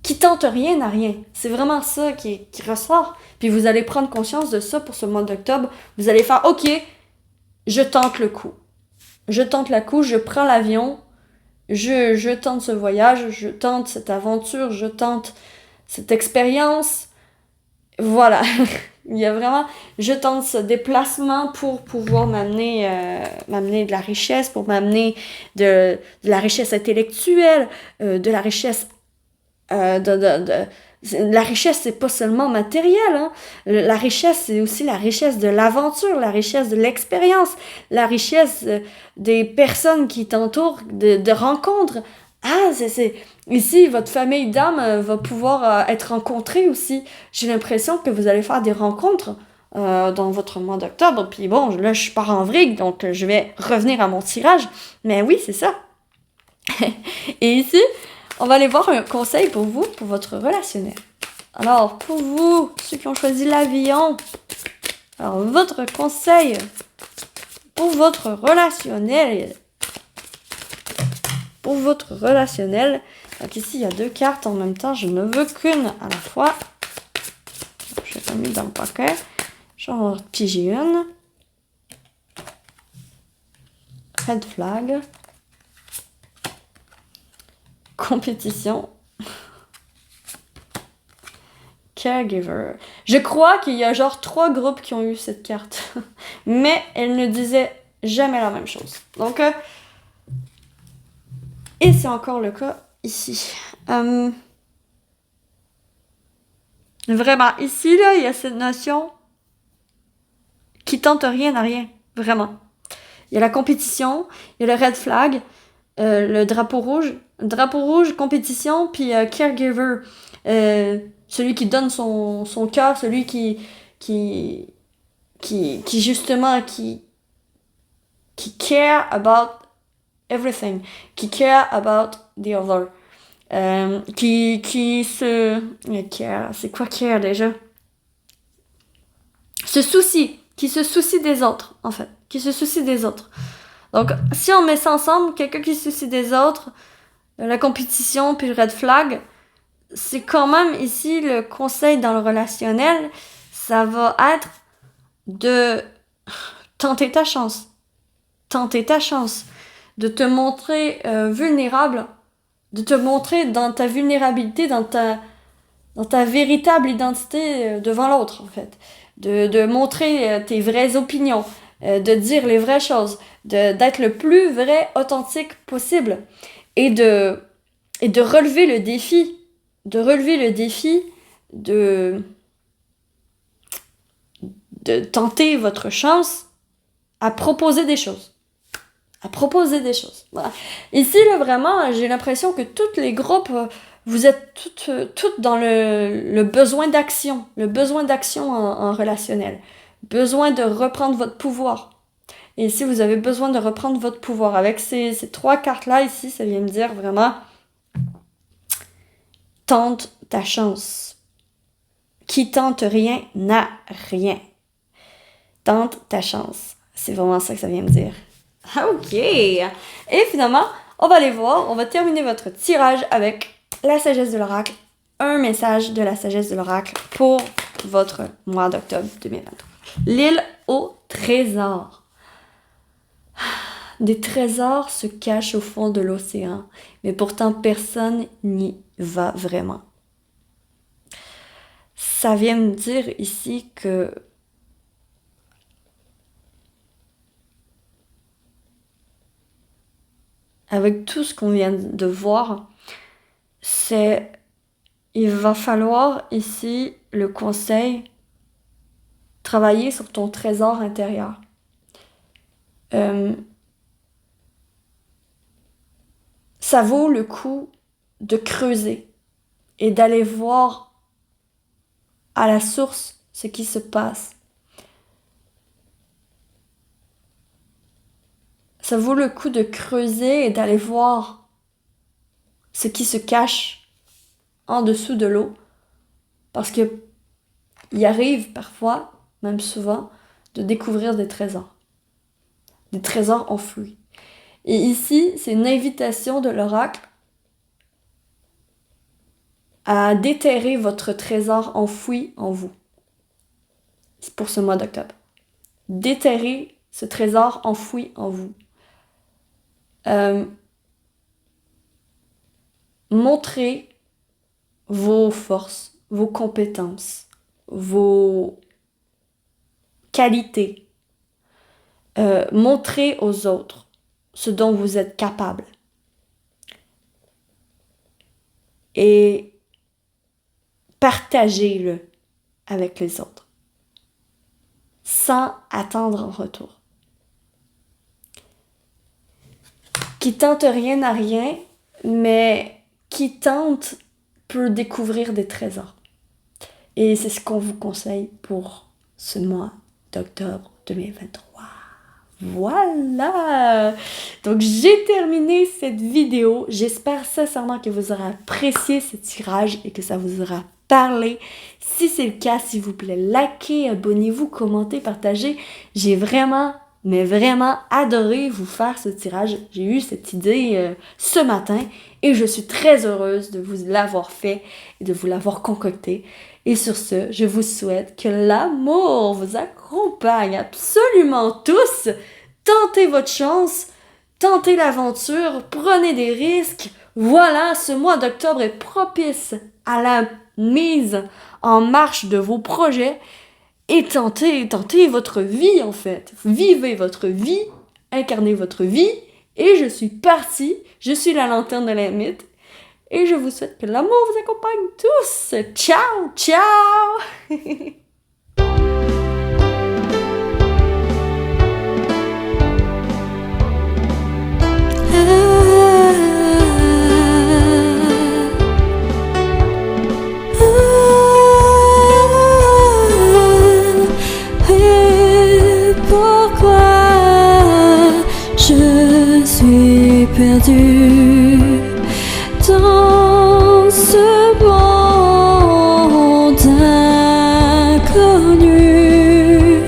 qui tente rien n'a rien. C'est vraiment ça qui ressort. Puis vous allez prendre conscience de ça pour ce mois d'octobre. Vous allez faire, OK, je tente le coup. Je tente le coup, je prends l'avion, je tente ce voyage, je tente cette aventure, je tente cette expérience. Voilà. Il y a vraiment, je tente ce déplacement pour pouvoir m'amener de la richesse, pour m'amener de la richesse intellectuelle, de la richesse la richesse, c'est pas seulement matériel, hein. La richesse, c'est aussi la richesse de l'aventure, la richesse de l'expérience, la richesse des personnes qui t'entourent, de rencontres. Ah, ici, votre famille d'âme va pouvoir être rencontrée aussi. J'ai l'impression que vous allez faire des rencontres dans votre mois d'octobre. Puis bon, là, je pars en vrille, donc je vais revenir à mon tirage. Mais oui, c'est ça. Et ici, on va aller voir un conseil pour vous, pour votre relationnel. Alors, pour vous, ceux qui ont choisi l'avion, alors votre conseil pour votre relationnel. Pour votre relationnel. Donc ici, il y a 2 cartes en même temps. Je ne veux qu'une à la fois. Je l'ai pas mis dans le paquet. J'en vais piger une. Red flag. Compétition. Caregiver. Je crois qu'il y a genre 3 groupes qui ont eu cette carte. Mais elle ne disait jamais la même chose. Donc, et c'est encore le cas ici. Vraiment, ici, là, il y a cette notion qui tente rien à rien. Vraiment. Il y a la compétition, il y a le red flag, le drapeau rouge. Drapeau rouge, compétition, puis caregiver. Celui qui donne son cœur, celui qui justement, qui care about everything, qui care about the other. Qui se... Care, c'est quoi care déjà? Qui se soucie des autres, en fait. Qui se soucie des autres. Donc, si on met ça ensemble, quelqu'un qui se soucie des autres, la compétition puis le red flag, c'est quand même ici le conseil dans le relationnel, ça va être de tenter ta chance. Tenter ta chance. De te montrer vulnérable. De te montrer dans ta vulnérabilité, dans ta véritable identité devant l'autre, en fait. De montrer tes vraies opinions, de dire les vraies choses, d'être le plus vrai, authentique possible et de relever le défi, de tenter votre chance à proposer des choses. Voilà. Ici, là, vraiment, j'ai l'impression que tous les groupes, vous êtes toutes dans le besoin d'action. Le besoin d'action en relationnel. Besoin de reprendre votre pouvoir. Et ici, vous avez besoin de reprendre votre pouvoir. Avec ces 3 cartes-là, ici, ça vient me dire vraiment, tente ta chance. Qui tente rien n'a rien. Tente ta chance. C'est vraiment ça que ça vient me dire. Ok. Et finalement, on va aller voir, on va terminer votre tirage avec la sagesse de l'oracle. Un message de la sagesse de l'oracle pour votre mois d'octobre 2023. L'île au trésor. Des trésors se cachent au fond de l'océan, mais pourtant personne n'y va vraiment. Ça vient me dire ici que avec tout ce qu'on vient de voir, il va falloir ici, le conseil, travailler sur ton trésor intérieur. Ça vaut le coup de creuser et d'aller voir à la source ce qui se passe. Ça vaut le coup de creuser et d'aller voir ce qui se cache en dessous de l'eau. Parce que il arrive parfois, même souvent, de découvrir des trésors. Des trésors enfouis. Et ici, c'est une invitation de l'oracle à déterrer votre trésor enfoui en vous. C'est pour ce mois d'octobre. Déterrer ce trésor enfoui en vous. Montrez vos forces, vos compétences, vos qualités. Montrez aux autres ce dont vous êtes capable. Et partagez-le avec les autres, sans attendre en retour. Qui tente rien n'a rien, mais qui tente peut découvrir des trésors. Et c'est ce qu'on vous conseille pour ce mois d'octobre 2023. Voilà! Donc j'ai terminé cette vidéo. J'espère sincèrement que vous aurez apprécié ce tirage et que ça vous aura parlé. Si c'est le cas, s'il vous plaît, likez, abonnez-vous, commentez, partagez. J'ai vraiment adoré vous faire ce tirage. J'ai eu cette idée ce matin et je suis très heureuse de vous l'avoir fait et de vous l'avoir concocté. Et sur ce, je vous souhaite que l'amour vous accompagne absolument tous. Tentez votre chance, tentez l'aventure, prenez des risques. Voilà, ce mois d'octobre est propice à la mise en marche de vos projets. Et tentez votre vie en fait. Vivez votre vie, incarnez votre vie. Et je suis partie, je suis la lanterne de l'ermite. Et je vous souhaite que l'amour vous accompagne tous. Ciao, ciao! Je suis perdue dans ce monde inconnu.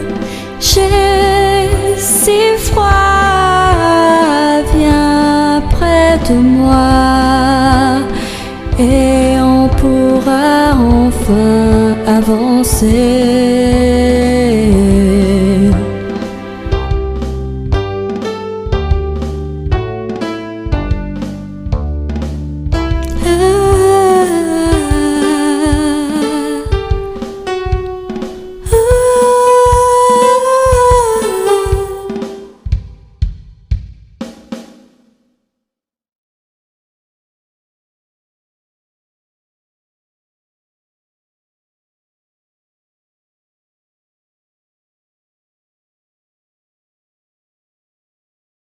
J'ai si froid, viens près de moi et on pourra enfin avancer.